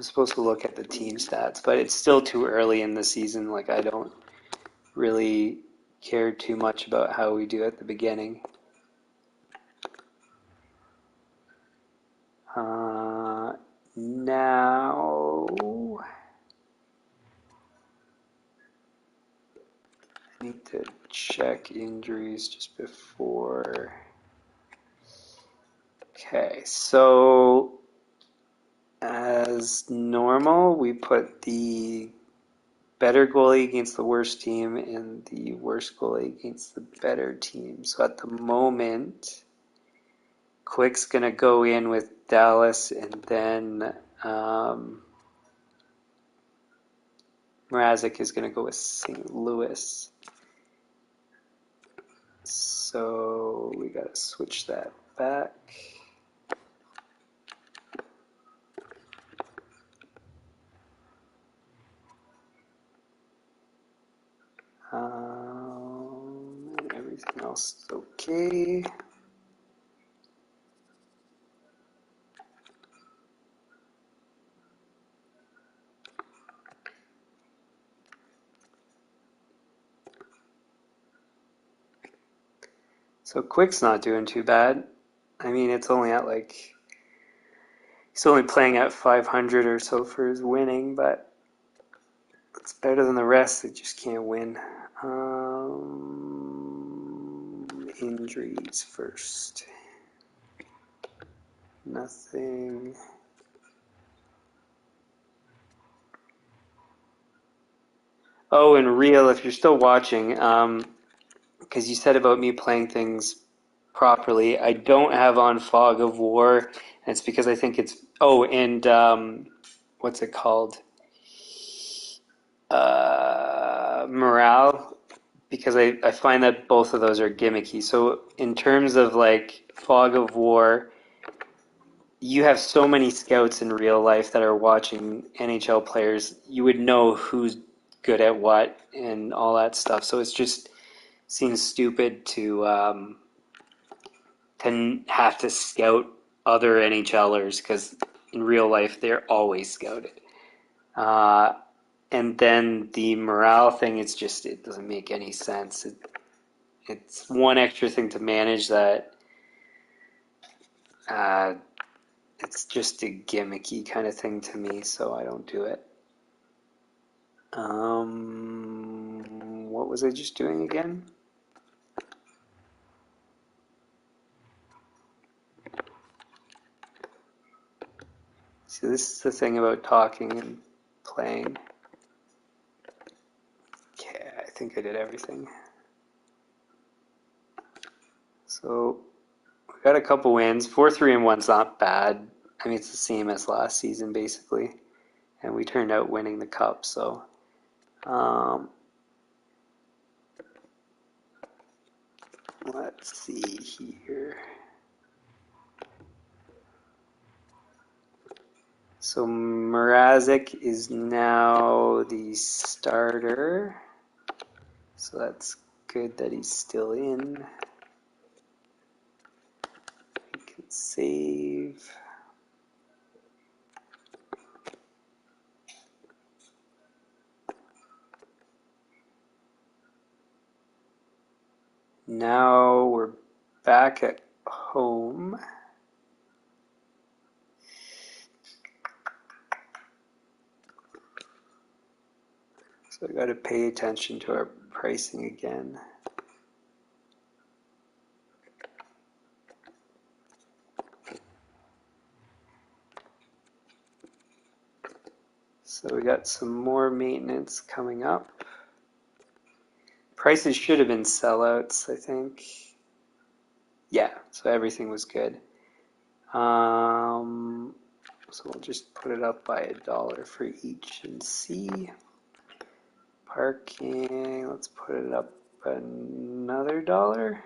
supposed to look at the team stats, but it's still too early in the season. Like, I don't really care too much about how we do at the beginning. Now, I need to check injuries just before. Okay, so as normal, we put the better goalie against the worst team and the worst goalie against the better team. So at the moment, Quick's going to go in with Dallas, and then Mrazek is going to go with St. Louis. So we got to switch that back. Everything else is okay. So Quick's not doing too bad. I mean, it's only at he's only playing at 500 or so for his winning, but it's better than the rest. They just can't win. Injuries first. Nothing. Oh, and Real, if you're still watching, because you said about me playing things properly, I don't have on Fog of War, and it's because I think it's... Oh, and what's it called? Morale, because I find that both of those are gimmicky. So in terms of like Fog of War, you have so many scouts in real life that are watching NHL players. You would know who's good at what and all that stuff. So it's just seems stupid to have to scout other NHLers because in real life they're always scouted. And then the morale thing, it doesn't make any sense. It's one extra thing to manage that it's just a gimmicky kind of thing to me, so I don't do it. What was I just doing again? See, this is the thing about talking and playing. Okay, I think I did everything. So we got a couple wins. 4-3-1's not bad. I mean, it's the same as last season, basically. And we turned out winning the cup, so... Let's see here. So Mrazek is now the starter. So that's good that he's still in. We can save. Now we're back at home. So I got to pay attention to our pricing again. So we got some more maintenance coming up. Prices should have been sellouts, I think. Yeah, so everything was good. So we'll just put it up by $1 for each and see. Parking, let's put it up another $1.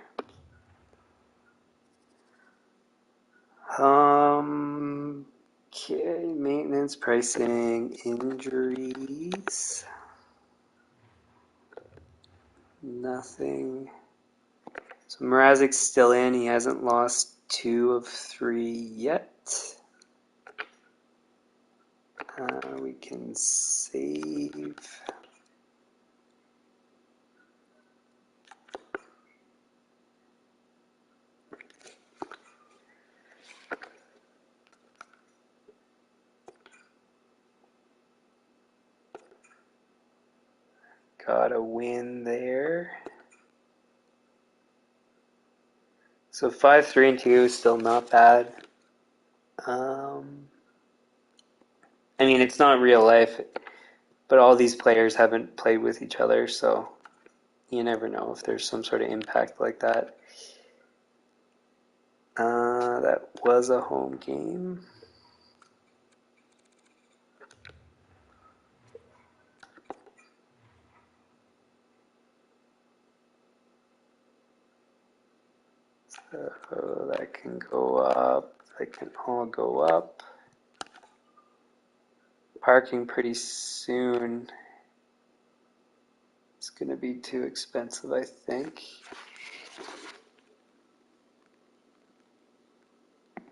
Okay, maintenance, pricing, injuries. Nothing. So Mrazek's still in. He hasn't lost 2 of 3 yet. We can save. Got a win there. So 5-3-2 is still not bad. I mean, it's not real life, but all these players haven't played with each other, so you never know if there's some sort of impact like that. That was a home game. So that can go up. That can all go up. Parking pretty soon. It's going to be too expensive, I think.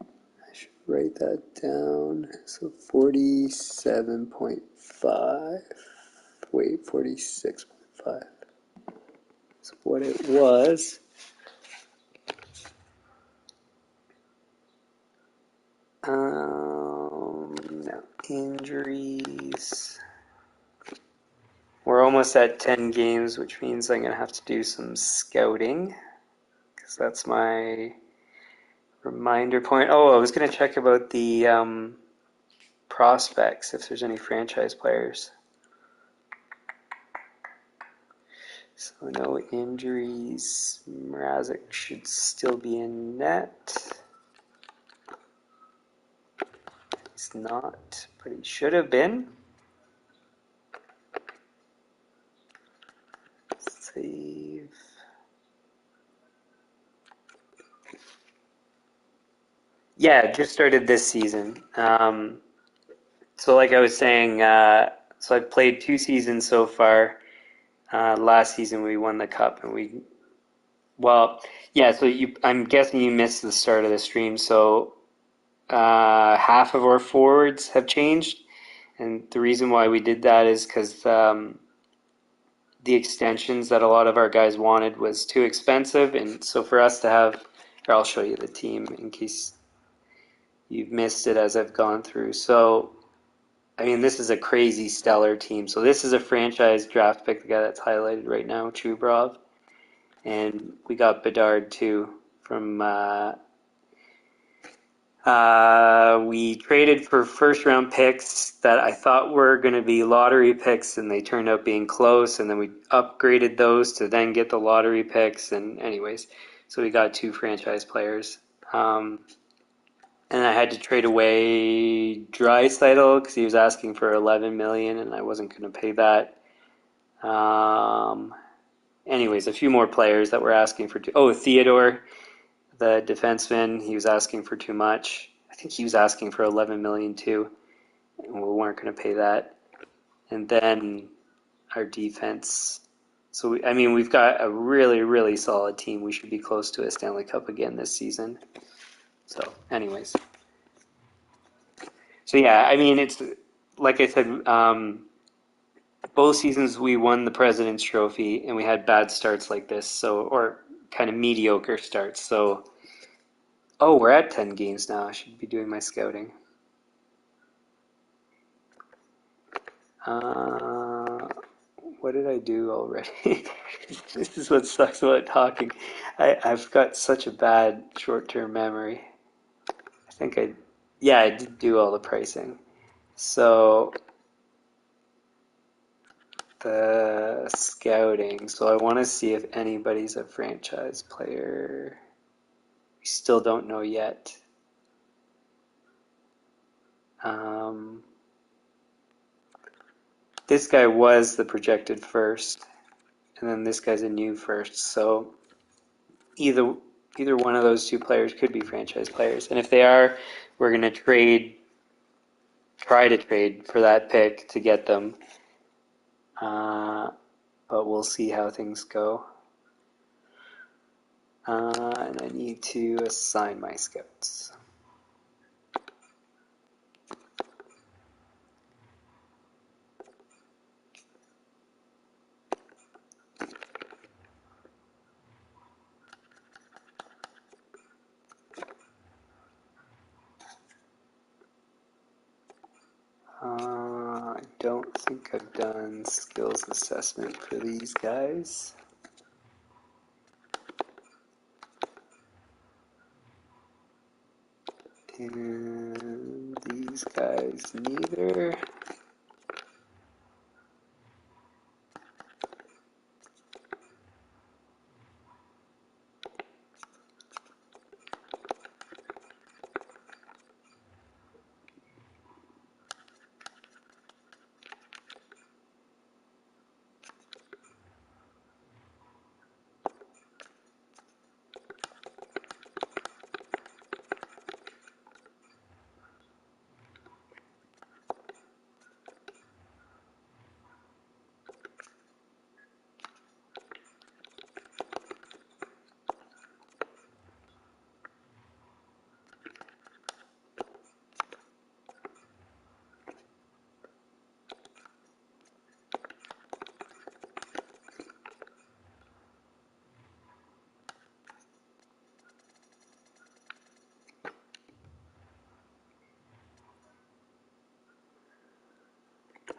I should write that down. So 47.5. Wait, 46.5. That's what it was. No, injuries. We're almost at 10 games, which means I'm going to have to do some scouting, because that's my reminder point. Oh, I was going to check about the prospects, if there's any franchise players. So no injuries. Mrazek should still be in net. He's not, but he should have been. Save. Yeah, just started this season. So like I was saying, so I've played 2 seasons so far. Last season we won the cup, and so I'm guessing you missed the start of the stream. So half of our forwards have changed, and the reason why we did that is because the extensions that a lot of our guys wanted was too expensive, and so for us to have, or I'll show you the team in case you've missed it as I've gone through. So, I mean, this is a crazy stellar team. So this is a franchise draft pick, the guy that's highlighted right now, Chubrov, and we got Bedard too from. We traded for first round picks that I thought were going to be lottery picks, and they turned out being close, and then we upgraded those to then get the lottery picks, and anyways, so we got 2 franchise players. And I had to trade away Draisaitl because he was asking for $11 million, and I wasn't going to pay that. anyways, a few more players that were asking for Theodore, the defenseman, he was asking for too much. I think he was asking for 11 million too, and we weren't going to pay that. And then our defense. So we've got a really, really solid team. We should be close to a Stanley Cup again this season. So, anyways. So yeah, it's like I said. Both seasons we won the President's Trophy, and we had bad starts like this, or kind of mediocre starts. So, we're at 10 games now. I should be doing my scouting. What did I do already? This is what sucks about talking. I've got such a bad short-term memory. I did do all the pricing. So the scouting. So I want to see if anybody's a franchise player. We still don't know yet. This guy was the projected first, and then this guy's a new first. So either one of those two players could be franchise players, and if they are, we're going to try to trade for that pick to get them. But we'll see how things go. And I need to assign my scouts. I don't think I've done skills assessment for these guys. And these guys neither.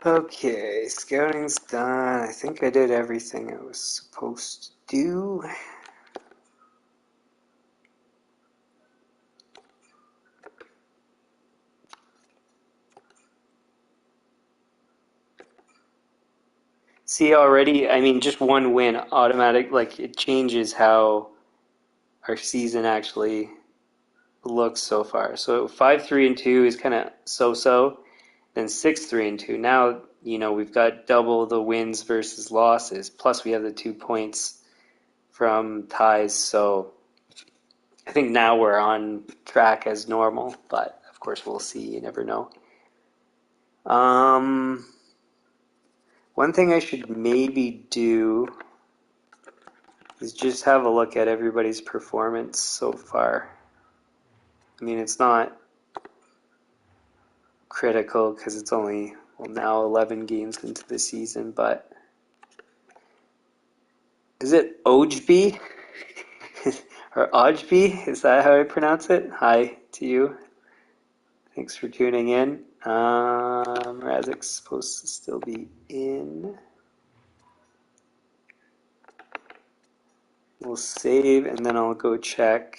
Okay, scouting's done. I think I did everything I was supposed to do. See already, just one win automatic, like it changes how our season actually looks so far. So 5-3-2 is kind of so-so, then 6-3-2. Now, we've got double the wins versus losses, plus we have the 2 points from ties. So I think now we're on track as normal, but of course we'll see. You never know. One thing I should maybe do is just have a look at everybody's performance so far. It's not critical because it's only now 11 games into the season, but is it Ojby or Ojby? Is that how I pronounce it? Hi to you. Thanks for tuning in. Razik's supposed to still be in. We'll save and then I'll go check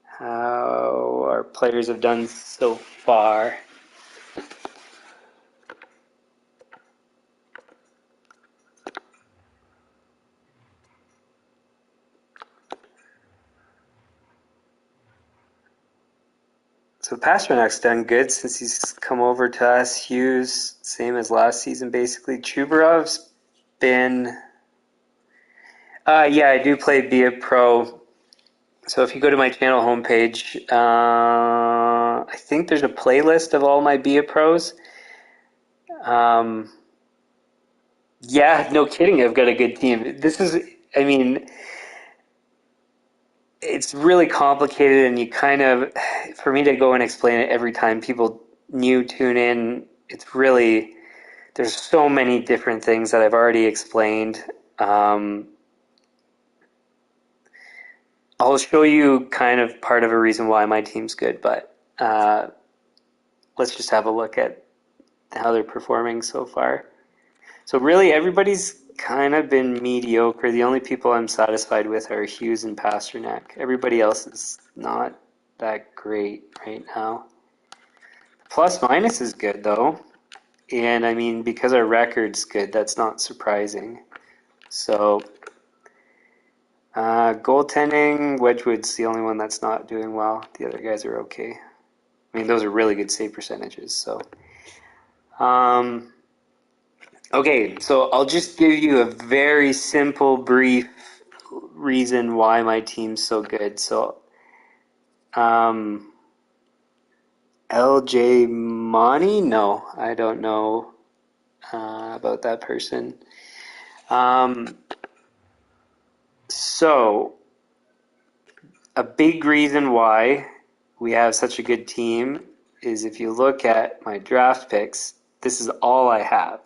how our players have done so far. So Pasternak's done good since he's come over to us. Hughes, same as last season, basically. Chubarov's been... yeah, I do play Be a Pro. So if you go to my channel homepage, I think there's a playlist of all my Be a Pros. Yeah, no kidding. I've got a good team. I mean, it's really complicated, and you kind of, for me to go and explain it every time people new tune in, it's really, there's so many different things that I've already explained. I'll show you kind of part of a reason why my team's good, but let's just have a look at how they're performing so far. So really, everybody's kind of been mediocre. The only people I'm satisfied with are Hughes and Pasternak. Everybody else is not that great right now. Plus minus is good though, and I mean because our record's good, that's not surprising. So goaltending, Wedgwood's the only one that's not doing well. The other guys are okay. I mean those are really good save percentages. So okay, so I'll just give you a very simple, brief reason why my team's so good. So, LJ Monty? No, I don't know about that person. So, a big reason why we have such a good team is if you look at my draft picks, this is all I have.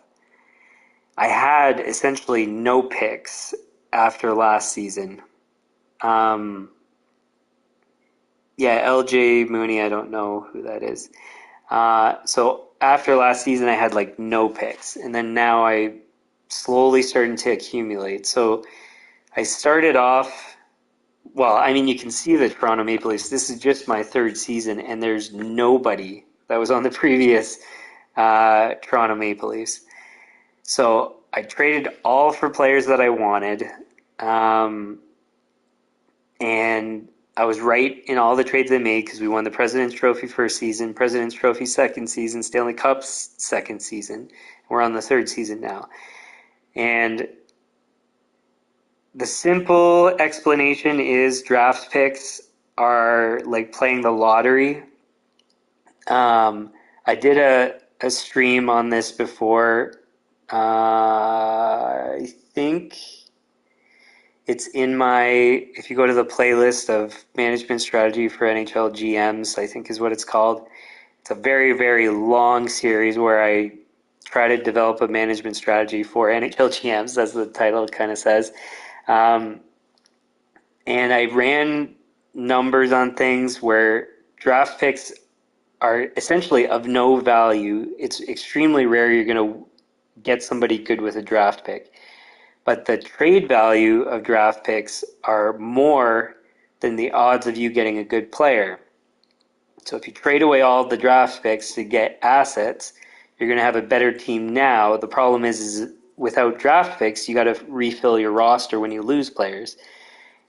I had essentially no picks after last season. Yeah, LJ Mooney, I don't know who that is. So after last season, I had like no picks, and then now I slowly starting to accumulate. So I started off, well, I mean, you can see the Toronto Maple Leafs. This is just my third season, and there's nobody that was on the previous Toronto Maple Leafs. So I traded all for players that I wanted, and I was right in all the trades I made because we won the President's Trophy first season, President's Trophy second season, Stanley Cups second season. We're on the third season now. And the simple explanation is draft picks are like playing the lottery. I did a stream on this before. I think it's in my, if you go to the playlist of management strategy for NHL GMs, I think is what it's called. It's a very, very long series where I try to develop a management strategy for NHL GMs, as the title kind of says. And I ran numbers on things where draft picks are essentially of no value. It's extremely rare you're going to get somebody good with a draft pick. But the trade value of draft picks are more than the odds of you getting a good player. So if you trade away all the draft picks to get assets, you're going to have a better team now. The problem is without draft picks, you got to refill your roster when you lose players.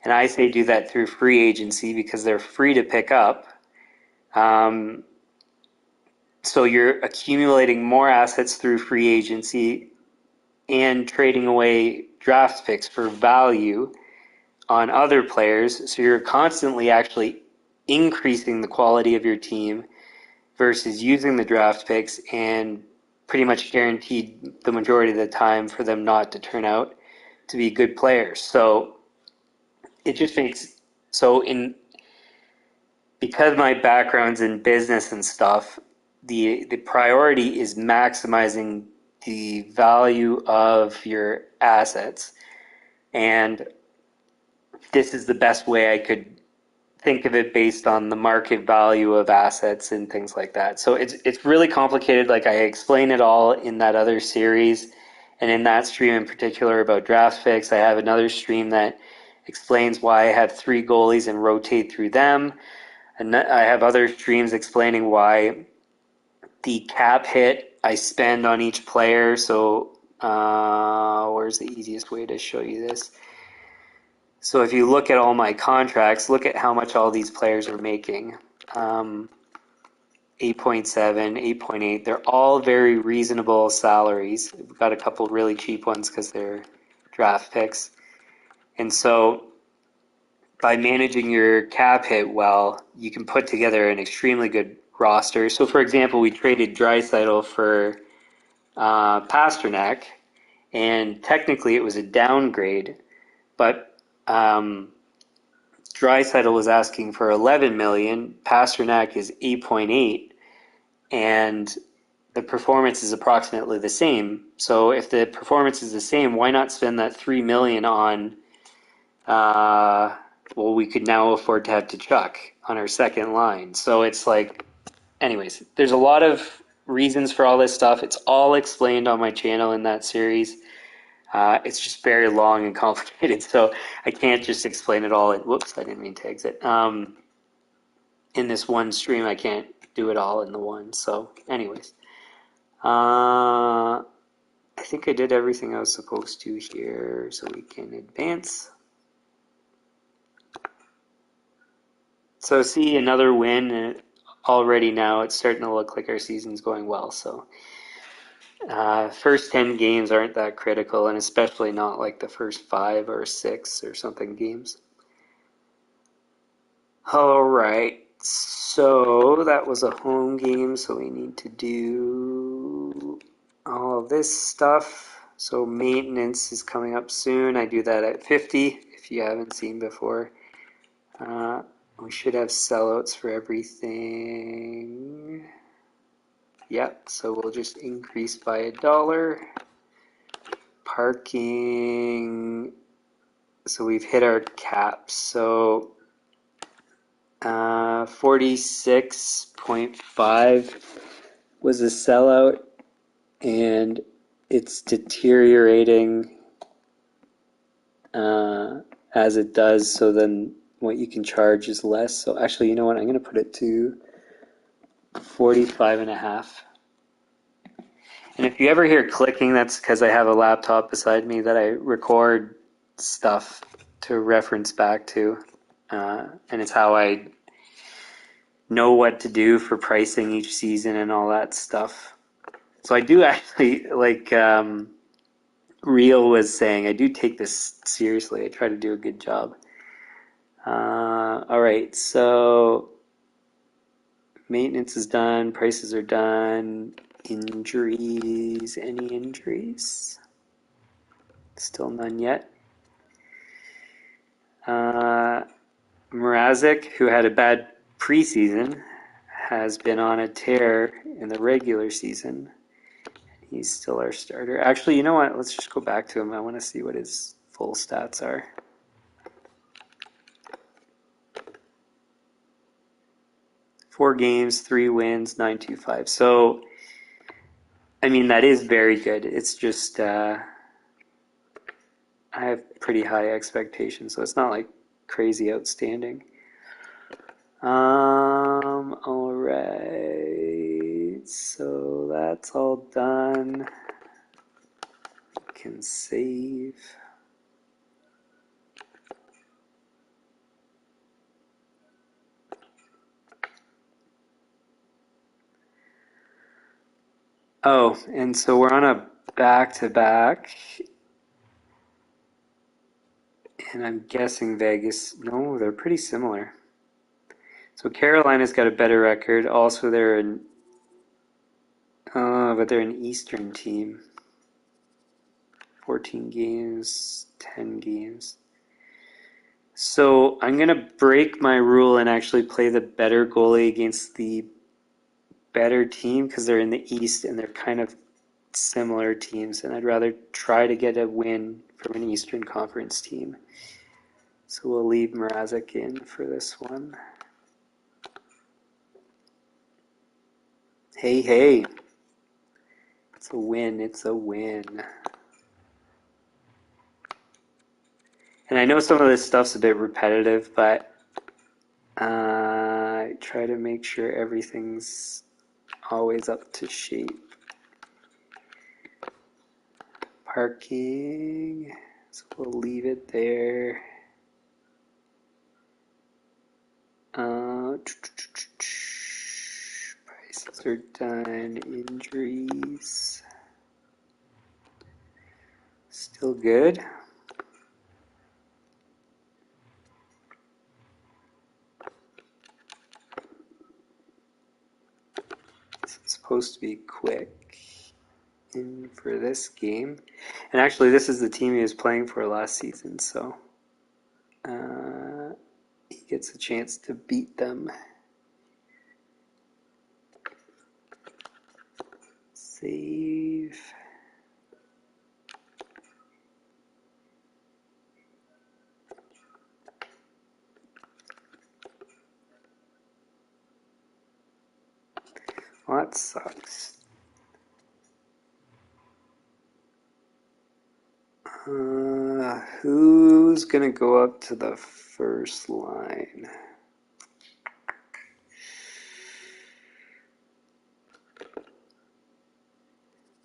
And I say do that through free agency because they're free to pick up. So you're accumulating more assets through free agency and trading away draft picks for value on other players. So you're constantly actually increasing the quality of your team versus using the draft picks and pretty much guaranteed the majority of the time for them not to turn out to be good players. So it just makes, because my background's in business and stuff, the priority is maximizing the value of your assets. And this is the best way I could think of it based on the market value of assets and things like that. So it's really complicated. Like I explain it all in that other series and in that stream in particular about draft picks. I have another stream that explains why I have 3 goalies and rotate through them. And I have other streams explaining why the cap hit I spend on each player. So where's the easiest way to show you this? So if you look at all my contracts, look at how much all these players are making. 8.7, 8.8. They're all very reasonable salaries. We've got a couple really cheap ones because they're draft picks. And so by managing your cap hit well, you can put together an extremely good roster. So, for example, we traded Draisaitl for Pasternak, and technically it was a downgrade, but Draisaitl was asking for 11 million, Pasternak is 8.8, and the performance is approximately the same. So if the performance is the same, why not spend that 3 million on well, we could now afford to have Tkachuk on our second line. So it's like, anyways, there's a lot of reasons for all this stuff. It's all explained on my channel in that series. It's just very long and complicated, so I can't just explain it all. Whoops, I didn't mean to exit. In this one stream, I can't do it all in the one. So, anyways, I think I did everything I was supposed to here, so we can advance. So, see, another win, and already now it's starting to look like our season's going well. So, first 10 games aren't that critical, and especially not like the first 5 or 6 or something games. All right, so that was a home game, so we need to do all this stuff. So maintenance is coming up soon. I do that at 50, if you haven't seen before. We should have sellouts for everything. Yep, so we'll just increase by $1. Parking, so we've hit our cap. So 46.5 was a sellout, and it's deteriorating as it does, so then what you can charge is less. So actually, you know what, I'm going to put it to 45.5. And if you ever hear clicking, that's because I have a laptop beside me that I record stuff to reference back to, and it's how I know what to do for pricing each season and all that stuff. So I do actually, like Real was saying, I do take this seriously. I try to do a good job. All right, so maintenance is done, prices are done. Injuries, any injuries? Still none yet. Mrazek, who had a bad preseason, has been on a tear in the regular season. He's still our starter. Actually, you know what? Let's just go back to him. I want to see what his full stats are. Four games, 3 wins, 925. So, I mean, that is very good. It's just I have pretty high expectations, so it's not like crazy outstanding. All right, so that's all done. Can save. Oh, and so we're on a back-to-back, and I'm guessing Vegas. No, they're pretty similar. So Carolina's got a better record. Also, they're an but they're an Eastern team. 14 games, 10 games. So I'm going to break my rule and actually play the better goalie against the better team because they're in the East and they're kind of similar teams. And I'd rather try to get a win from an Eastern Conference team. So we'll leave Mrazek in for this one. Hey, hey. It's a win. It's a win. And I know some of this stuff's a bit repetitive, but I try to make sure everything's always up to shape. Parking, so we'll leave it there. Third done. Injuries. Still good. This is supposed to be quick in for this game. And actually, this is the team he was playing for last season, so he gets a chance to beat them. Save. Well, that sucks. Who's going to go up to the first line?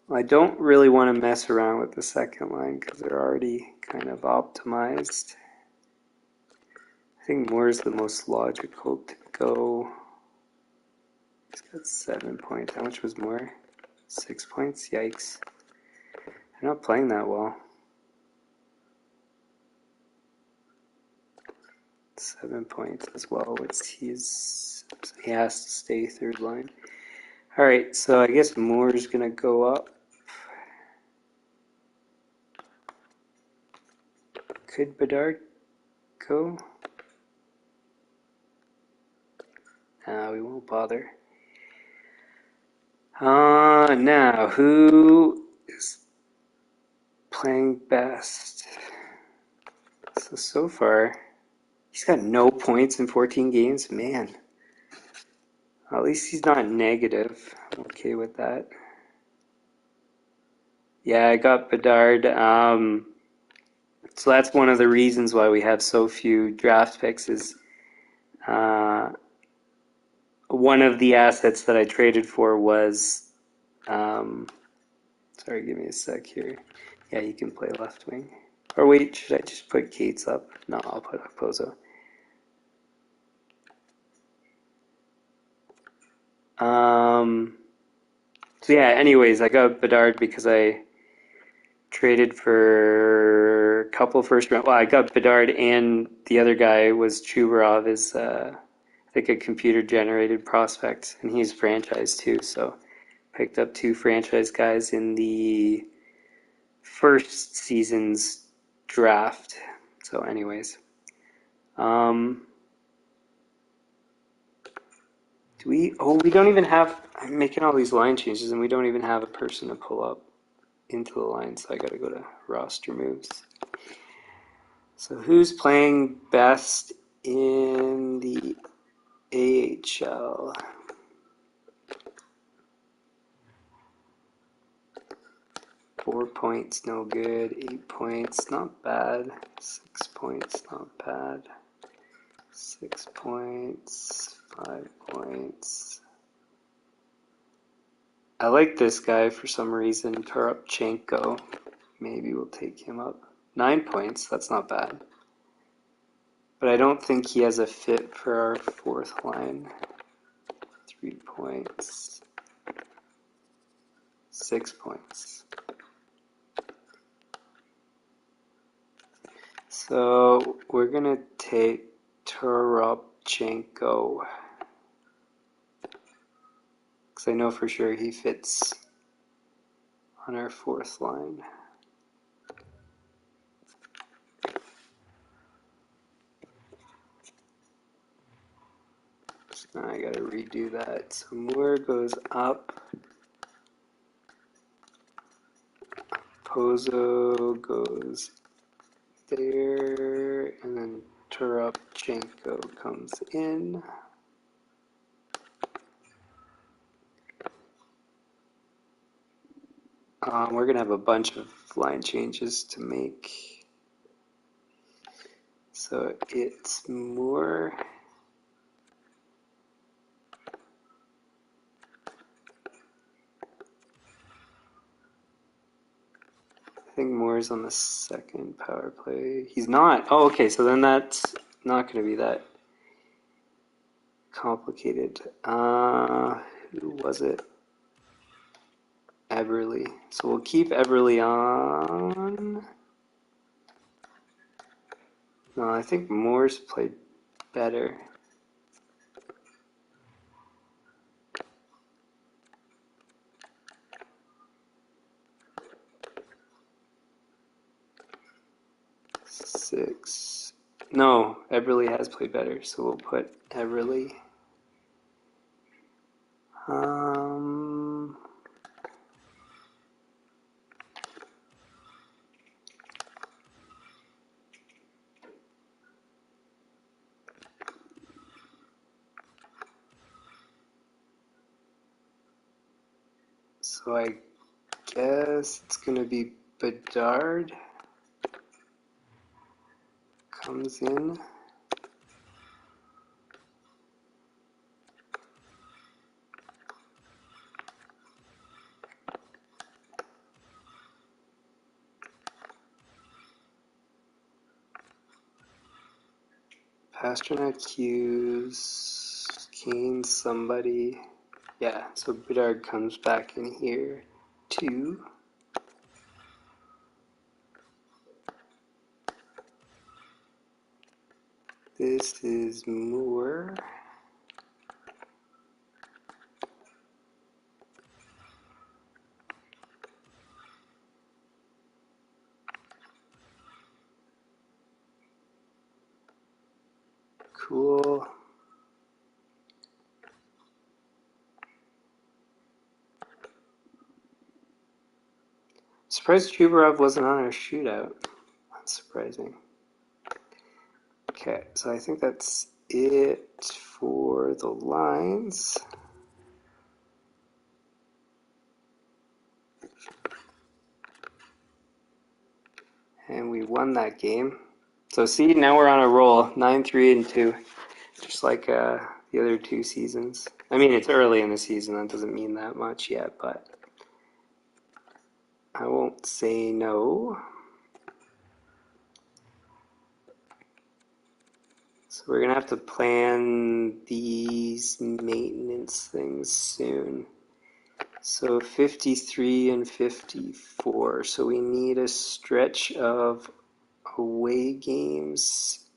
Well, I don't really want to mess around with the second line because they're already kind of optimized. I think Moore's the most logical to go. He's got 7 points. How much was Moore? 6 points? Yikes. They're not playing that well. 7 points as well, which he has to stay third line. All right, so I guess Moore's going to go up. Could Bedard go? We won't bother. Now, who is playing best? So far, he's got no points in 14 games. Man, at least he's not negative. I'm okay with that. Yeah, I got Bedard. So that's one of the reasons why we have so few draft picks is one of the assets that I traded for was, sorry, give me a sec here. Yeah, he can play left wing. Or wait, should I just put Cates up? No, I'll put Okposo. So yeah, anyways, I got Bedard because I traded for a couple first round. Well, I got Bedard and the other guy was Chubarov, is I think a computer generated prospect, and he's franchised too. So picked up 2 franchise guys in the first season's draft. So anyways, we don't even have, I'm making all these line changes and we don't even have a person to pull up into the line, so I gotta go to roster moves. So who's playing best in the AHL? Four points, no good. 8 points, not bad. 6 points, not bad. 6 points, 5 points. I like this guy for some reason, Toropchenko. Maybe we'll take him up. 9 points, that's not bad. But I don't think he has a fit for our fourth line. 3 points. 6 points. So we're going to take Toropchenko. Because I know for sure he fits on our fourth line. So now I gotta redo that. So Moore goes up. Pozo goes there. And then Toropchenko comes in. We're going to have a bunch of line changes to make. So it's Moore. I think Moore's on the second power play. He's not. Oh, okay. So then that's not going to be that complicated. Who was it? Eberle. So we'll keep Eberle on. No, I think Moore's played better. Six. No, Eberle has played better, so we'll put Eberle. So I guess it's going to be Bedard comes in. Pasternak, Hughes, Kane, somebody. Yeah, so Bedard comes back in here too. This is Moore. Cool. Surprised Chubarov wasn't on our shootout. That's surprising. Okay, so I think that's it for the lines. And we won that game. So see, now we're on a roll. 9-3-2. Just like the other two seasons. I mean, it's early in the season. That doesn't mean that much yet, but I won't say no. So we're going to have to plan these maintenance things soon. So 53 and 54. So we need a stretch of away games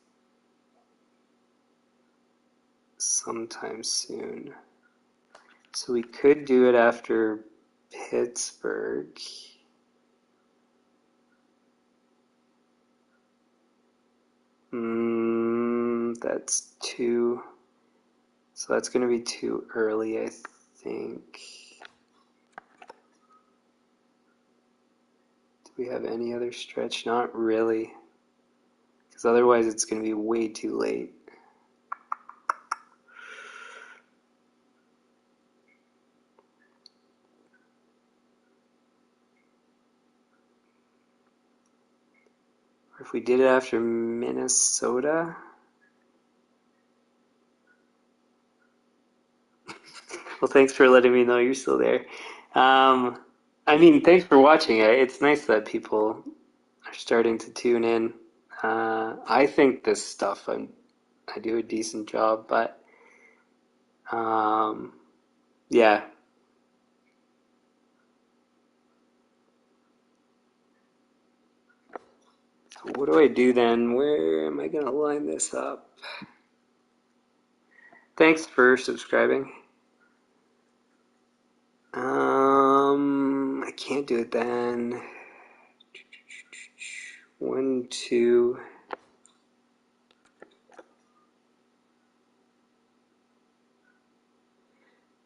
sometime soon. So we could do it after Pittsburgh. That's too. So that's going to be too early, I think. Do we have any other stretch? Not really. Because otherwise it's going to be way too late. Or if we did it after Minnesota. Well, thanks for letting me know you're still there. I mean, thanks for watching. It's nice that people are starting to tune in. I think this stuff, I do a decent job, but yeah. So what do I do then? Where am I going to line this up? Thanks for subscribing. I can't do it then. 1, 2.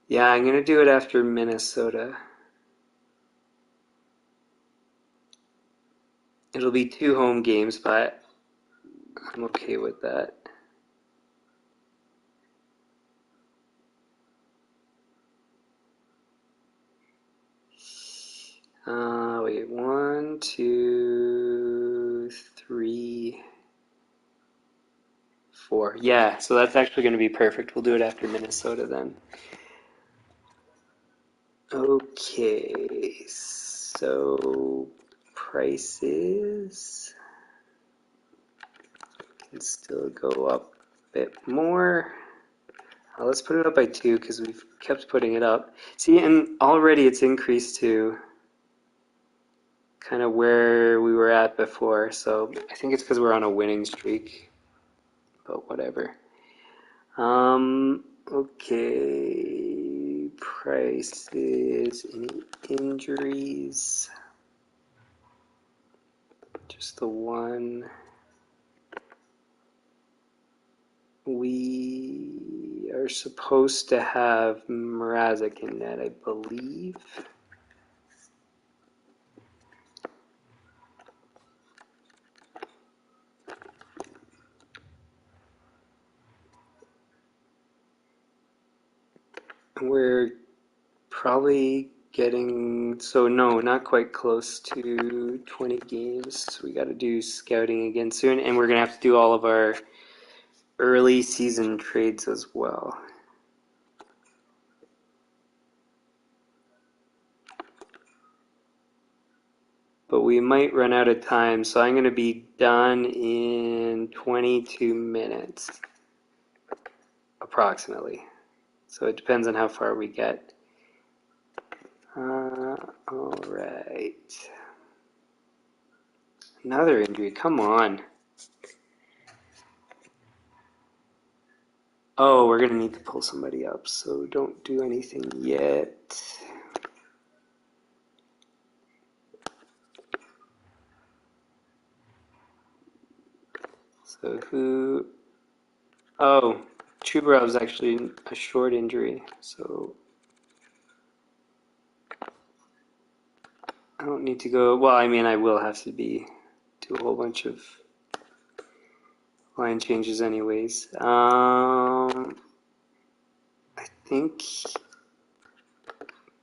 Yeah, I'm going to do it after Minnesota. It'll be 2 home games, but I'm okay with that. Wait, 1, 2, 3, 4. Yeah, so that's actually going to be perfect. We'll do it after Minnesota then. Okay, so prices can still go up a bit more. Let's put it up by 2 because we've kept putting it up. See, and already it's increased to kind of where we were at before. So I think it's because we're on a winning streak, but whatever. Okay, prices, any injuries? Just the one. We are supposed to have Mrazek in net, I believe. We're probably getting, so no, not quite close to 20 games. We got to do scouting again soon, and we're going to have to do all of our early season trades as well. But we might run out of time, so I'm going to be done in 22 minutes, approximately. So it depends on how far we get. All right. Another injury, come on. Oh, we're going to need to pull somebody up, so don't do anything yet. So who... Oh, Chubarov's actually a short injury, so... I don't need to go... Well, I mean, I will have to do a whole bunch of line changes anyways. I think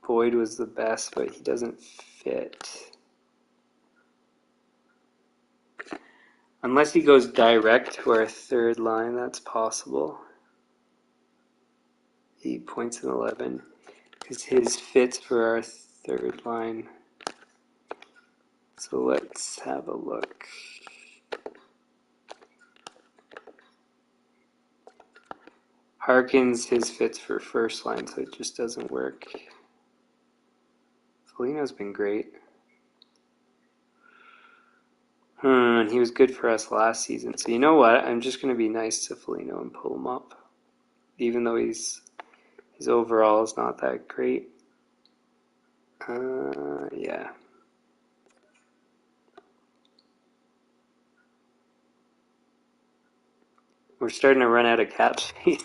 Boyd was the best, but he doesn't fit. Unless he goes direct to our third line, that's possible. 8 points and 11. Because his fits for our third line. So let's have a look. Harkins, his fits for first line, so it just doesn't work. Foligno's been great. And he was good for us last season. So you know what? I'm just going to be nice to Foligno and pull him up. Even though his overall is not that great. Yeah. We're starting to run out of cap space.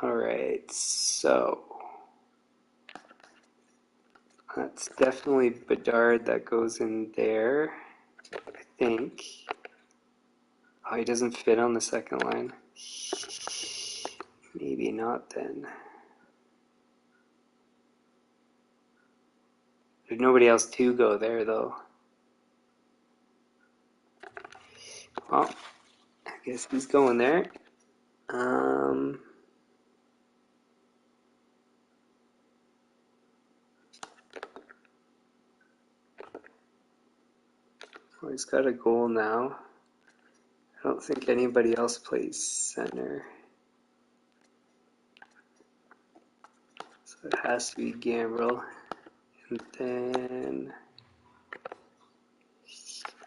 Alright, so that's definitely Bedard that goes in there, I think. Oh, he doesn't fit on the second line. Maybe not then. There's nobody else to go there though. Well, I guess he's going there. Well, he's got a goal now. I don't think anybody else plays center. So it has to be Gambrel. And then,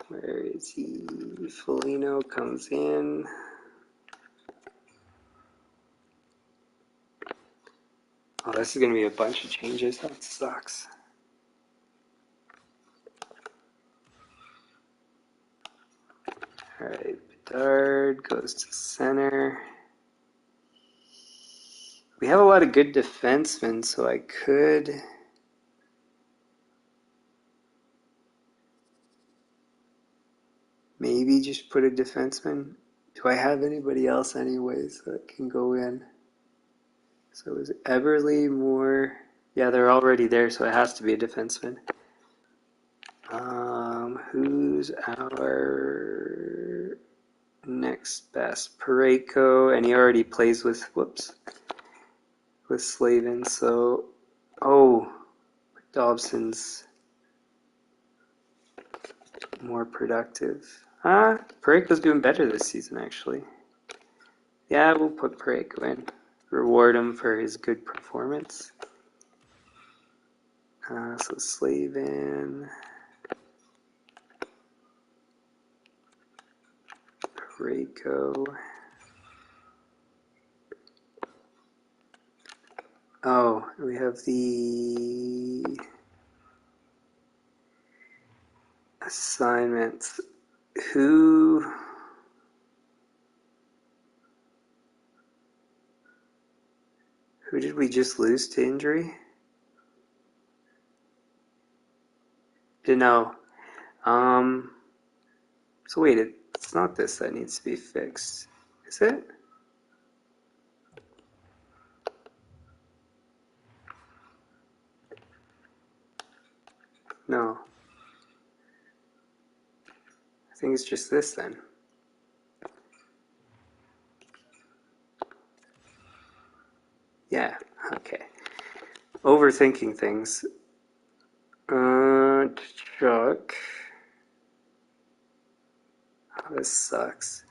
where is he? Foligno comes in. Oh, this is going to be a bunch of changes. That sucks. Alright, Bedard goes to center. We have a lot of good defensemen, so I could... maybe just put a defenseman. Do I have anybody else anyways that can go in? So is Everly more... Yeah, they're already there, so it has to be a defenseman. Who's our next best? Parayko, and he already plays with, with Slavin, so... Oh, Dobson's more productive. Parayko's doing better this season, actually. Yeah, we'll put Parayko in. Reward him for his good performance. So Slavin, Parayko. Oh, we have the assignments. Who did we just lose to injury? No. So wait, it's not this that needs to be fixed, is it? No. I think it's just this then. Yeah, okay. Overthinking things. Chuck. Oh, this sucks.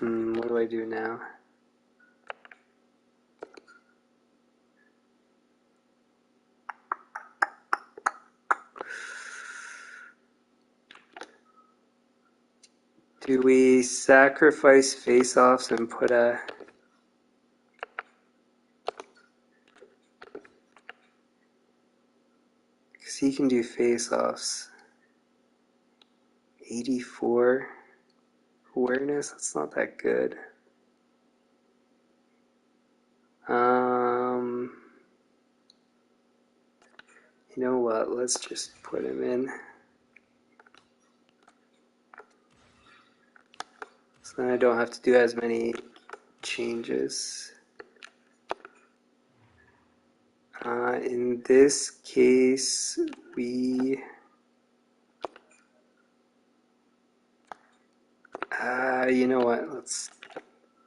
What do I do now? Do we sacrifice face-offs and put a... Because he can do face-offs. 84 awareness, that's not that good. You know what, let's just put him in. So then I don't have to do as many changes. In this case, we... you know what, let's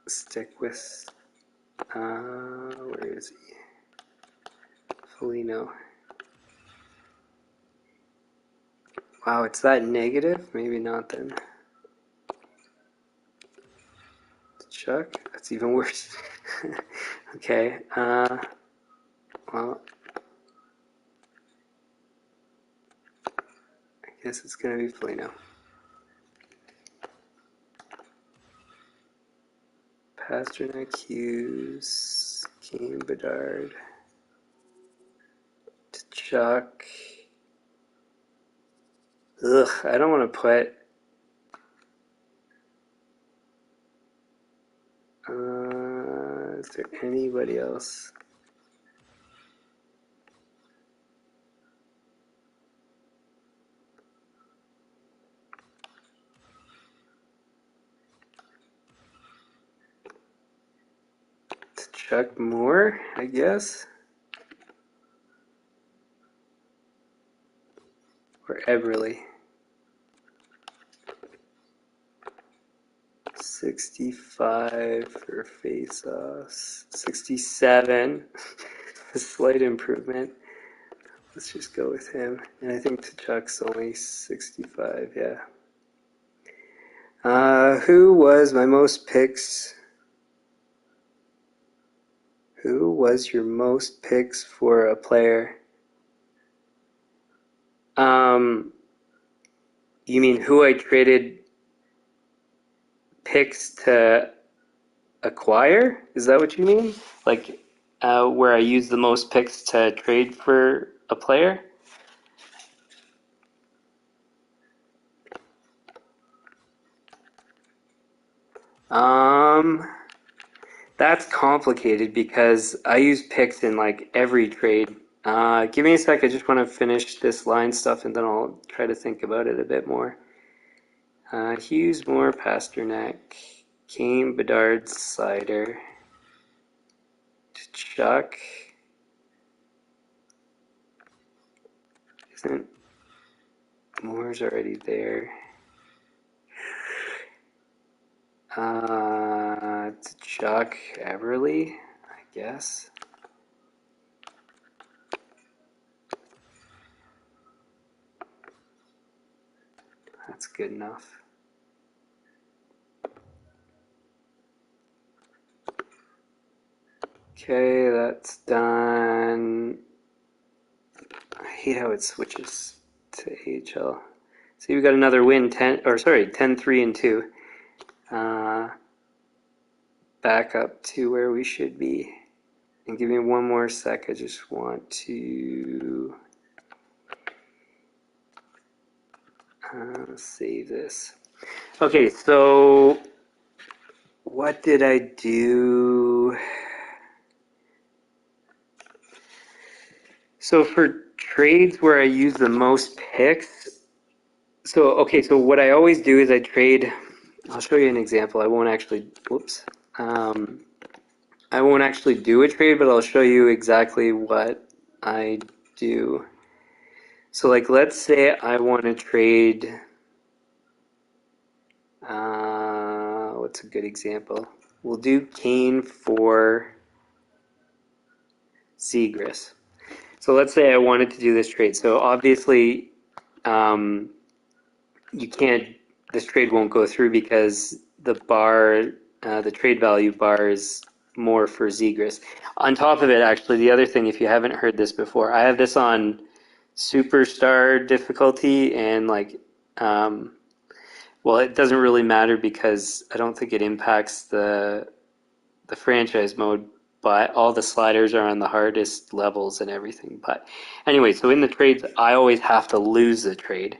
stick with... where is he? Foligno. Wow, it's that negative? Maybe not then. Chuck? That's even worse. Okay, well, I guess it's gonna be Foligno. Pasternak, Hughes, Kane, Bedard, Chuck. Ugh, I don't want to put... is there anybody else? Chuck Moore, I guess? Or Everly? 65 for face-offs. 67. A slight improvement. Let's just go with him. And I think Chuck's only 65, yeah. Who was my most picks? Who was your most picks for a player? You mean who I traded picks to acquire? Is that what you mean? Like, where I use the most picks to trade for a player? That's complicated because I use picks in like every trade. Give me a sec, I just want to finish this line stuff and then I'll try to think about it a bit more. Hughes, Moore, Pasternak, Kane, Bedard, Sider, Chuck. Isn't Moore's already there? Chuck, Everly, I guess. That's good enough. Okay, that's done. I hate how it switches to AHL. See, we got another win, 10-3 and 2. Back up to where we should be. And give me one more sec. I just want to save this. Okay, so what did I do? So for trades where I use the most picks, so what I always do is I trade. I'll show you an example. I won't actually, I won't actually do a trade, but I'll show you exactly what I do. So like, let's say I want to trade, what's a good example? We'll do Kane for Zegras. So let's say I wanted to do this trade. So obviously, you can't, this trade won't go through because the trade value bar is more for Zegras. On top of it, actually, the other thing, if you haven't heard this before, I have this on superstar difficulty, and well, it doesn't really matter because I don't think it impacts the franchise mode, but all the sliders are on the hardest levels and everything. But anyway, so in the trades, I always have to lose the trade.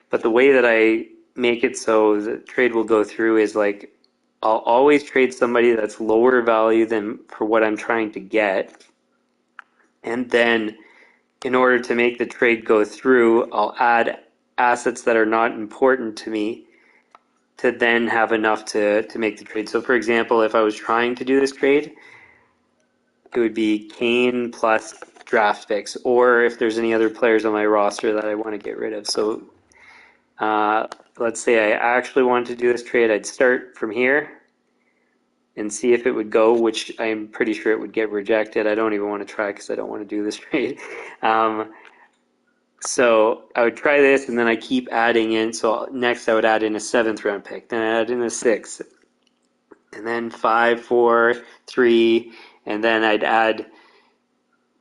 But the way that I make it so the trade will go through is like, I'll always trade somebody that's lower value than for what I'm trying to get. And then in order to make the trade go through, I'll add assets that are not important to me to then have enough to make the trade. So for example, if I was trying to do this trade, it would be Kane plus draft picks, or if there's any other players on my roster that I want to get rid of. So let's say I actually wanted to do this trade, I'd start from here and see if it would go, which I'm pretty sure it would get rejected. I don't even want to try because I don't want to do this trade. So I would try this, and then I keep adding in. So next I would add in a 7th round pick, then I add in a 6th, and then 5, 4, 3, and then I'd add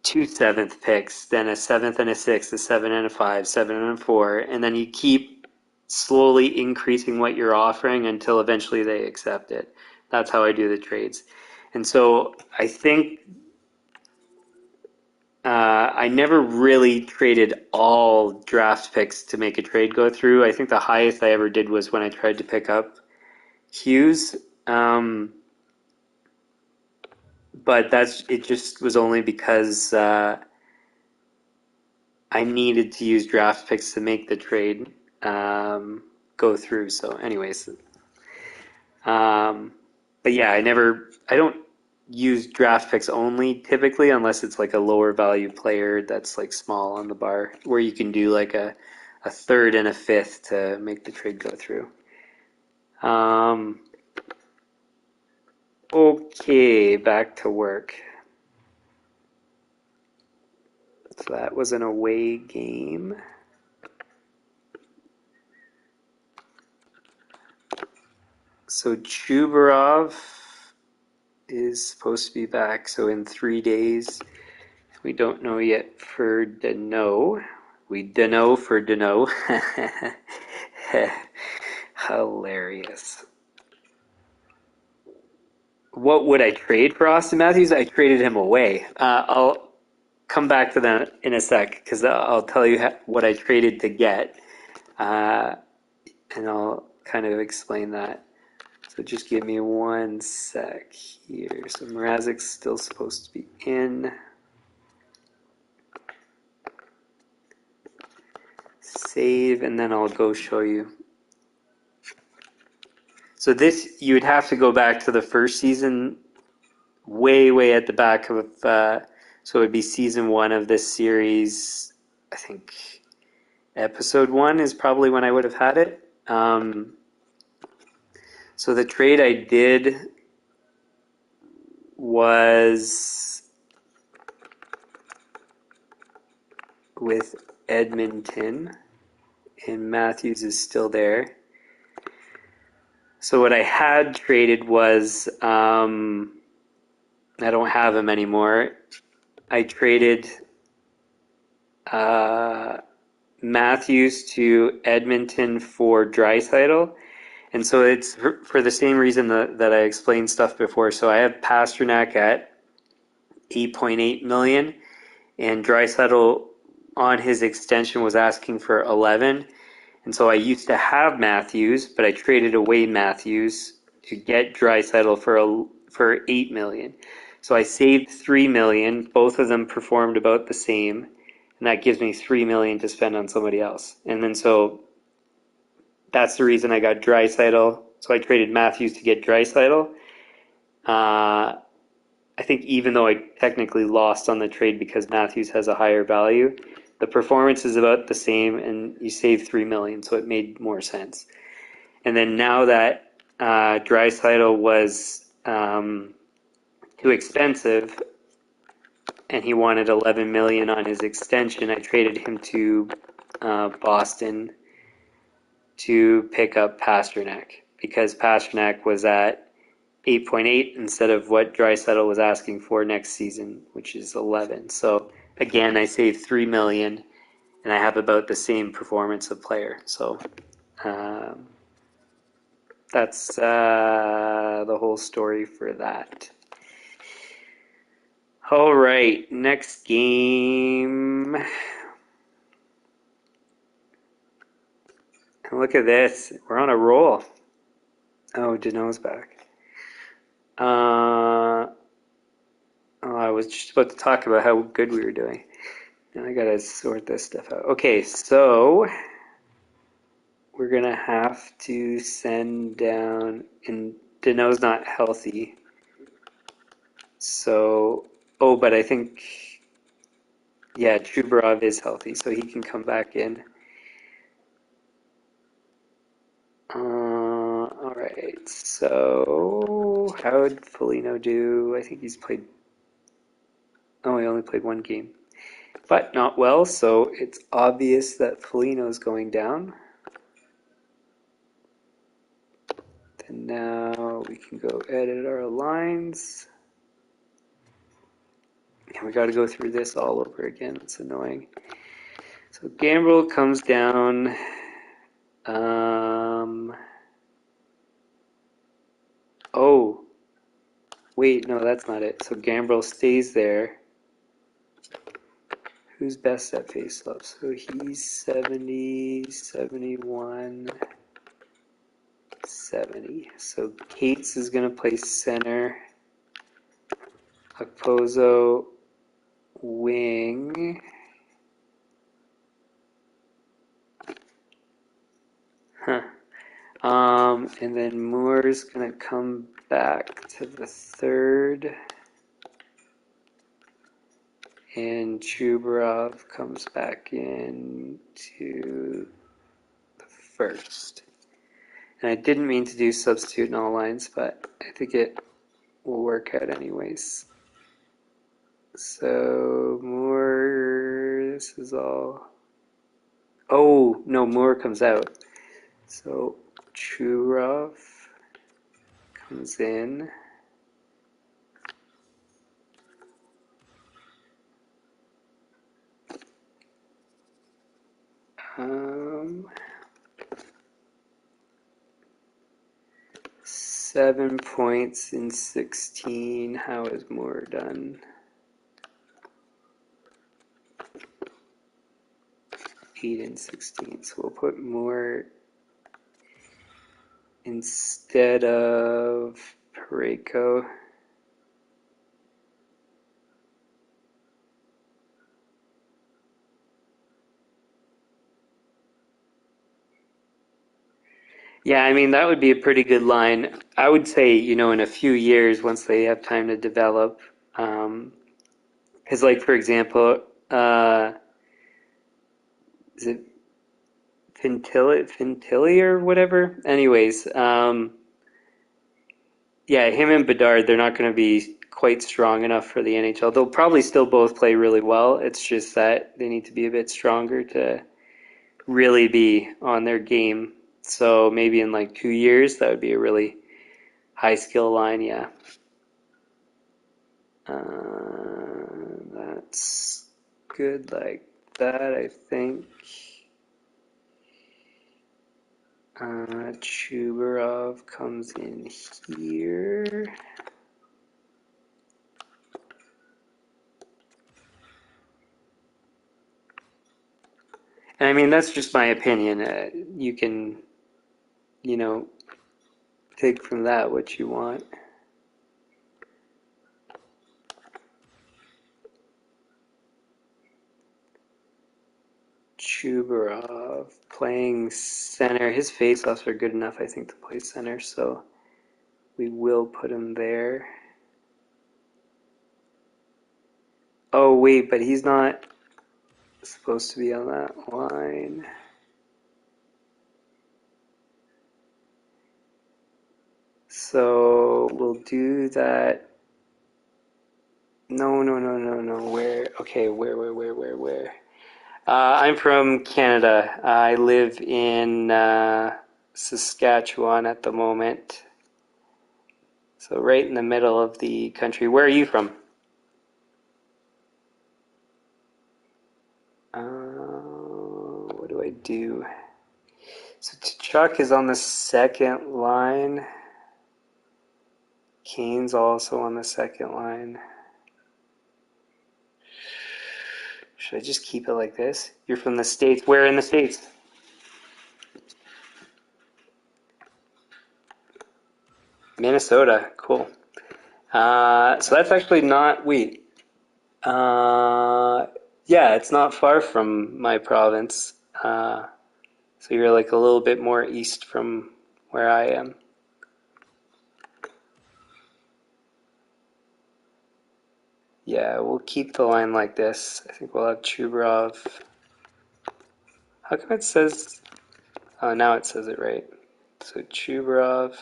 2 7th picks, then a 7th and a 6th, a 7 and a 5, 7 and a 4, and then you keep slowly increasing what you're offering until eventually they accept it. That's how I do the trades. And so I think I never really traded all draft picks to make a trade go through. I think the highest I ever did was when I tried to pick up Hughes. But it just was only because I needed to use draft picks to make the trade go through. So anyways, but yeah, I don't use draft picks only typically unless it's like a lower value player that's like small on the bar, where you can do like a 3rd and a 5th to make the trade go through. Okay, back to work. So that was an away game. So Chubarov is supposed to be back, so in 3 days. We don't know yet for Dano. We Dano for Dano. Hilarious. What would I trade for Austin Matthews? I traded him away. I'll come back to that in a sec because I'll tell you what I traded to get, and I'll kind of explain that. So just give me one sec here. So Mrazek's still supposed to be in. Save, and then I'll go show you. So this, you would have to go back to the first season, way at the back of, so it would be season 1 of this series. I think episode 1 is probably when I would have had it. So the trade I did was with Edmonton, and Matthews is still there. So what I had traded was, I don't have him anymore. I traded Matthews to Edmonton for Draisaitl. And so it's for the same reason that I explained stuff before. So I have Pasternak at 8.8 million, and Draisaitl on his extension was asking for 11. And so I used to have Matthews, but I traded away Matthews to get Draisaitl for 8 million. So I saved 3 million. Both of them performed about the same, and that gives me 3 million to spend on somebody else. And then so that's the reason I got Draisaitl. So I traded Matthews to get Draisaitl. I think even though I technically lost on the trade because Matthews has a higher value, the performance is about the same, and you save 3 million, so it made more sense. And then now that Draisaitl was too expensive, and he wanted 11 million on his extension, I traded him to Boston to pick up Pasternak, because Pasternak was at 8.8 instead of what Draisaitl was asking for next season, which is 11. So again, I saved 3 million, and I have about the same performance of player. So that's the whole story for that. All right, next game. And look at this. We're on a roll. Oh, Dano's back. I was just about to talk about how good we were doing. Now I gotta sort this stuff out. Okay, so we're gonna have to send down, and Dano's not healthy. So, but I think, yeah, Chubarov is healthy, so he can come back in. All right, so how did Foligno do? I think he's played, he only played one game, but not well, so it's obvious that Foligno is going down. And now we can go edit our lines. And we got to go through this all over again. It's annoying. So Gambrel comes down. Oh, wait, no, that's not it. So Gambrel stays there. Who's best at faceoffs? So he's 70, 71, 70. So Cates is going to play center. Okposo wing. And then Moore's going to come back to the third. And Chubarov comes back in to the first. And I didn't mean to do substitute in all lines, but I think it will work out anyways. So Moore, this is all. Oh, no, Moore comes out. So Churov comes in. Um, 7 points in 16. How is Moore done? 8 in 16. So we'll put Moore instead of Pareko. Yeah, I mean, that would be a pretty good line. I would say, in a few years, once they have time to develop, because, like, for example, is it Fintilli or whatever? Anyways, yeah, him and Bedard, they're not going to be quite strong enough for the NHL. They'll probably still both play really well. It's just that they need to be a bit stronger to really be on their game. So maybe in like 2 years, that would be a really high skill line, yeah. That's good like that, I think. Chubarov comes in here. And I mean, that's just my opinion. You can, take from that what you want. Chubarov playing center. His faceoffs are good enough, I think, to play center, so we will put him there. Oh, wait, but he's not supposed to be on that line. So we'll do that. No. Where? Okay, where? I'm from Canada. I live in Saskatchewan at the moment. So right in the middle of the country. Where are you from? What do I do? So Chuck is on the second line. Kane's also on the second line. Should I just keep it like this? You're from the States. Where in the States? Minnesota. Cool. So that's actually not, wait. Yeah, it's not far from my province. So you're like a little bit more east from where I am. Yeah, we'll keep the line like this. I think we'll have Chubarov. How come it says... Oh, now it says it right. So Chubarov.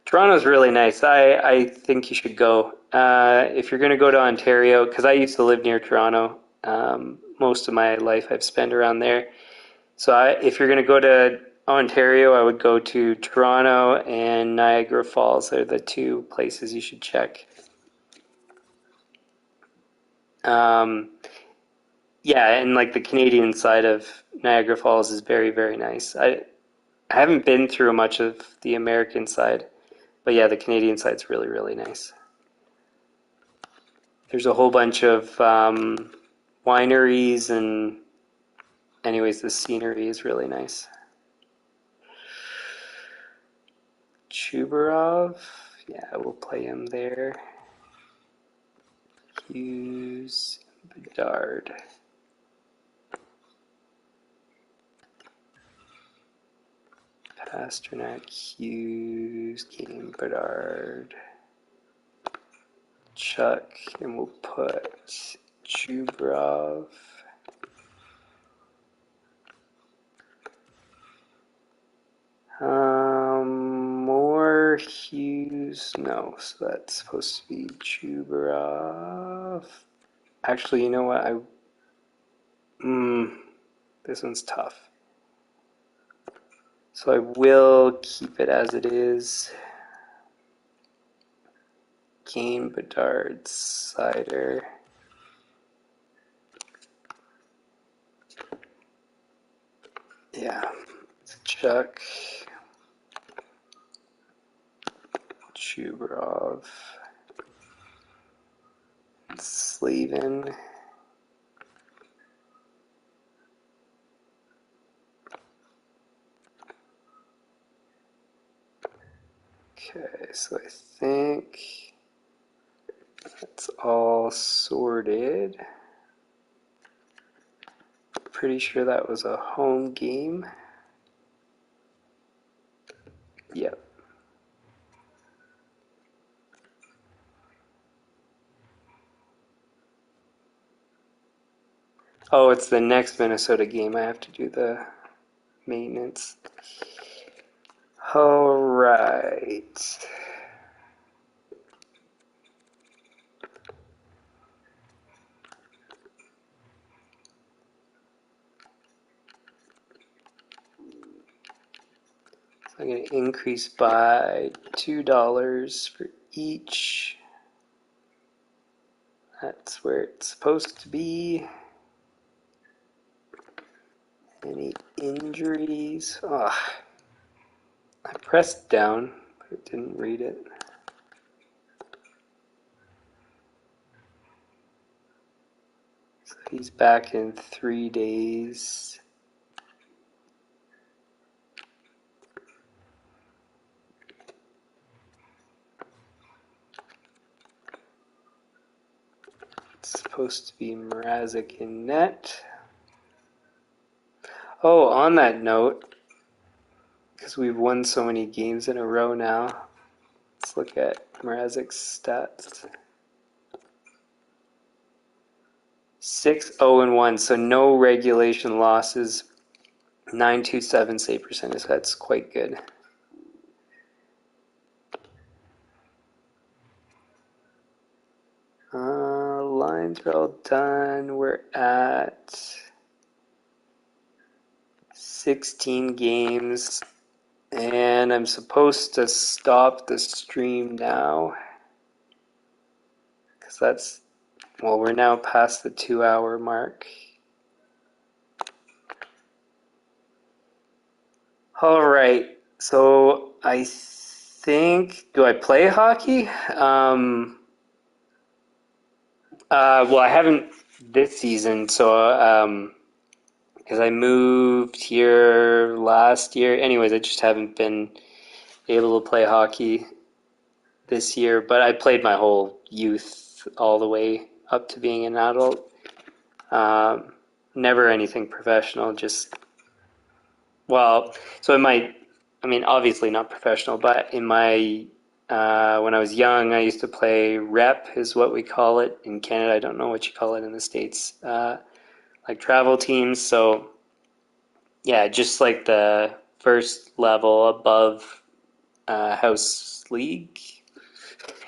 Toronto's really nice. I think you should go. If you're going to go to Ontario, because I used to live near Toronto. Most of my life I've spent around there. So if you're going to go to Ontario, I would go to Toronto and Niagara Falls. They're the two places you should check. Yeah, and like the Canadian side of Niagara Falls is very, very nice. I haven't been through much of the American side, but yeah, the Canadian side's really, really nice. There's a whole bunch of wineries, and anyways, the scenery is really nice. Chubarov, yeah, we'll play him there. Hughes, Bedard. Pasternak, Hughes, Game, Bedard. Chuck, and we'll put Chubarov. More Hughes, no, so that's supposed to be Chubarov. Actually, you know what? This one's tough. So I will keep it as it is. Game, Bedard, Cider. Yeah, Chuck, Chubarov, Slavin. Okay, so I think that's all sorted. Pretty sure that was a home game. Yep. Oh, it's the next Minnesota game. I have to do the maintenance. All right. I'm going to increase by $2 for each. That's where it's supposed to be. Any injuries? Oh, I pressed down, but it didn't read it. So he's back in 3 days. It's supposed to be Mrazek in net. Oh, on that note, because we've won so many games in a row now, let's look at Mrazek's stats. 6-0-1, so no regulation losses. 927 save percentage. That's quite good. Lines are all done. We're at 16 games, and I'm supposed to stop the stream now because that's, well, we're now past the 2-hour mark. All right, so I think, do I play hockey? Well, I haven't this season, so because I moved here last year. Anyways, I just haven't been able to play hockey this year, but I played my whole youth all the way up to being an adult. Never anything professional, just, well, so obviously not professional, but in my, when I was young, I used to play rep, is what we call it in Canada. I don't know what you call it in the States, like travel teams. So yeah, just like the first level above house league.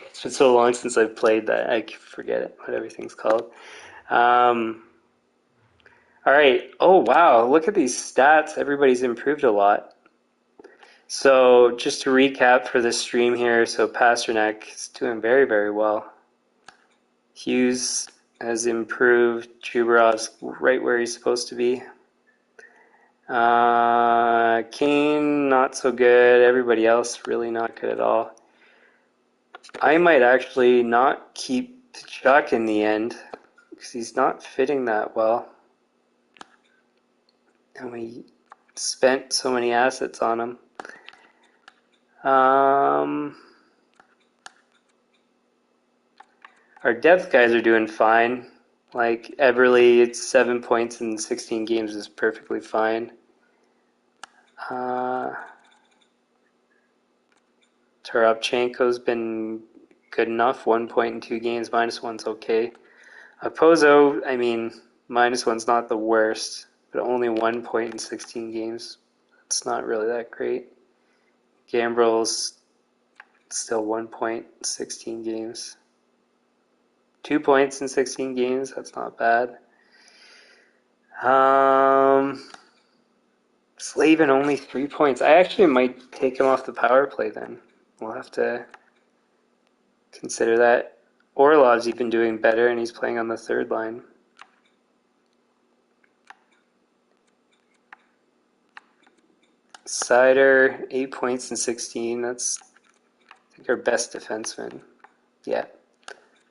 It's been so long since I've played that I forget it, what everything's called. All right. Oh, wow. Look at these stats. Everybody's improved a lot. So just to recap for this stream here, so Pasternak is doing very, very well. Hughes has improved. Chubarov's right where he's supposed to be. Kane, not so good. Everybody else, really not good at all. I might actually not keep Chuck in the end because he's not fitting that well. And we spent so many assets on him. Our depth guys are doing fine. Like Everly, it's 7 points in 16 games is perfectly fine. Tarapchenko's been good enough. 1 point in 2 games. -1's okay. Pozo, -1's not the worst, but only 1 point in 16 games. It's not really that great. Gambrel's still 1 point in 16 games. 2 points in 16 games, that's not bad. Slavin only 3 points. I actually might take him off the power play then. We'll have to consider that. Orlov's even doing better, and he's playing on the third line. Sider, 8 points in 16. That's, I think, our best defenseman. Yeah,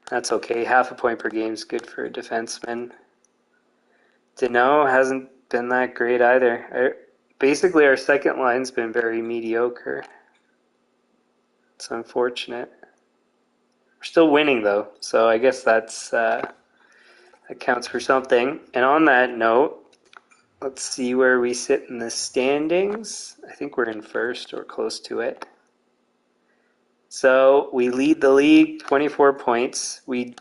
that's okay. Half a point per game is good for a defenseman. Deneau hasn't been that great either. Basically, our second line's been very mediocre. It's unfortunate. We're still winning, though, so I guess that counts for something. And on that note, let's see where we sit in the standings. I think we're in first or close to it. So we lead the league, 24 points. We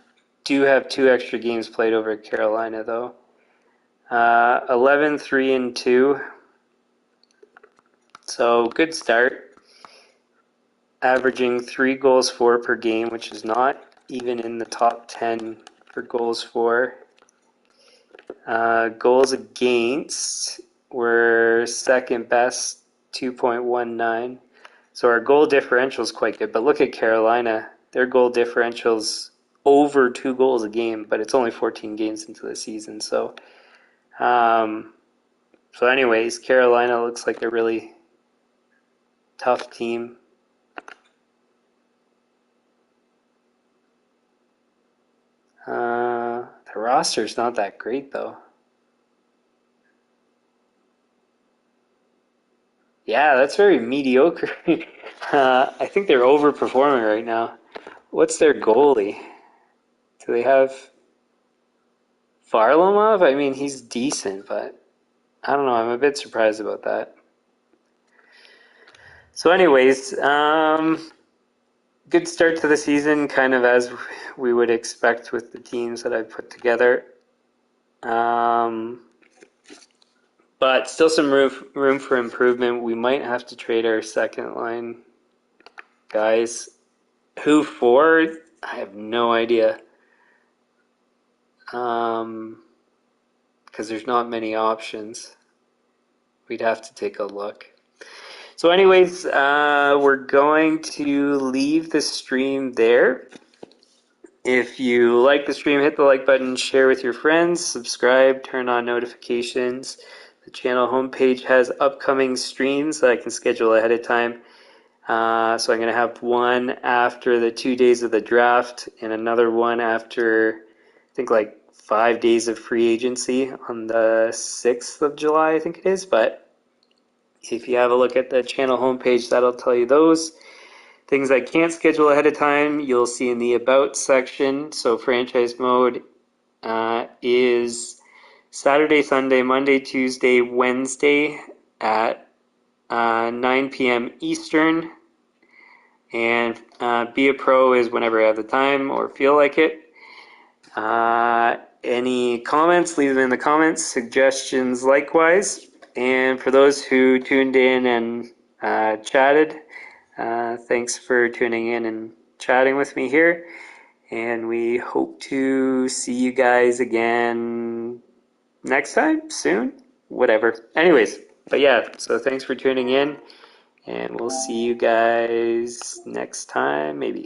do have 2 extra games played over Carolina, though. 11, 3, and 2. So good start. Averaging 3 goals for per game, which is not even in the top 10 for goals for. Goals against, we're second best 2.19. So our goal differential is quite good. But look at Carolina. Their goal differential's over 2 goals a game, but it's only 14 games into the season. So, anyways, Carolina looks like a really tough team. The roster's not that great, though. Yeah, that's very mediocre. I think they're overperforming right now. What's their goalie? Do they have Varlamov? I mean, he's decent, but I don't know. I'm a bit surprised about that. So, anyways, good start to the season, kind of as we would expect with the teams that I've put together. But still some room for improvement. We might have to trade our second line guys. Who for? I have no idea. Because there's not many options. We'd have to take a look. So anyways, we're going to leave the stream there. If you like the stream, hit the like button, share with your friends, subscribe, turn on notifications. The channel homepage has upcoming streams that I can schedule ahead of time. So I'm going to have one after the 2 days of the draft and another one after, I think, like 5 days of free agency on the 6th of July, I think it is. But if you have a look at the channel homepage, that'll tell you those. Things I can't schedule ahead of time, you'll see in the About section. So franchise mode is Saturday, Sunday, Monday, Tuesday, Wednesday at 9 p.m. Eastern. And Be a Pro is whenever I have the time or feel like it. Any comments, leave them in the comments. Suggestions likewise. And for those who tuned in and chatted, thanks for tuning in and chatting with me here. And we hope to see you guys again next time, soon, whatever. Anyways, but yeah, so thanks for tuning in. And we'll see you guys next time, maybe.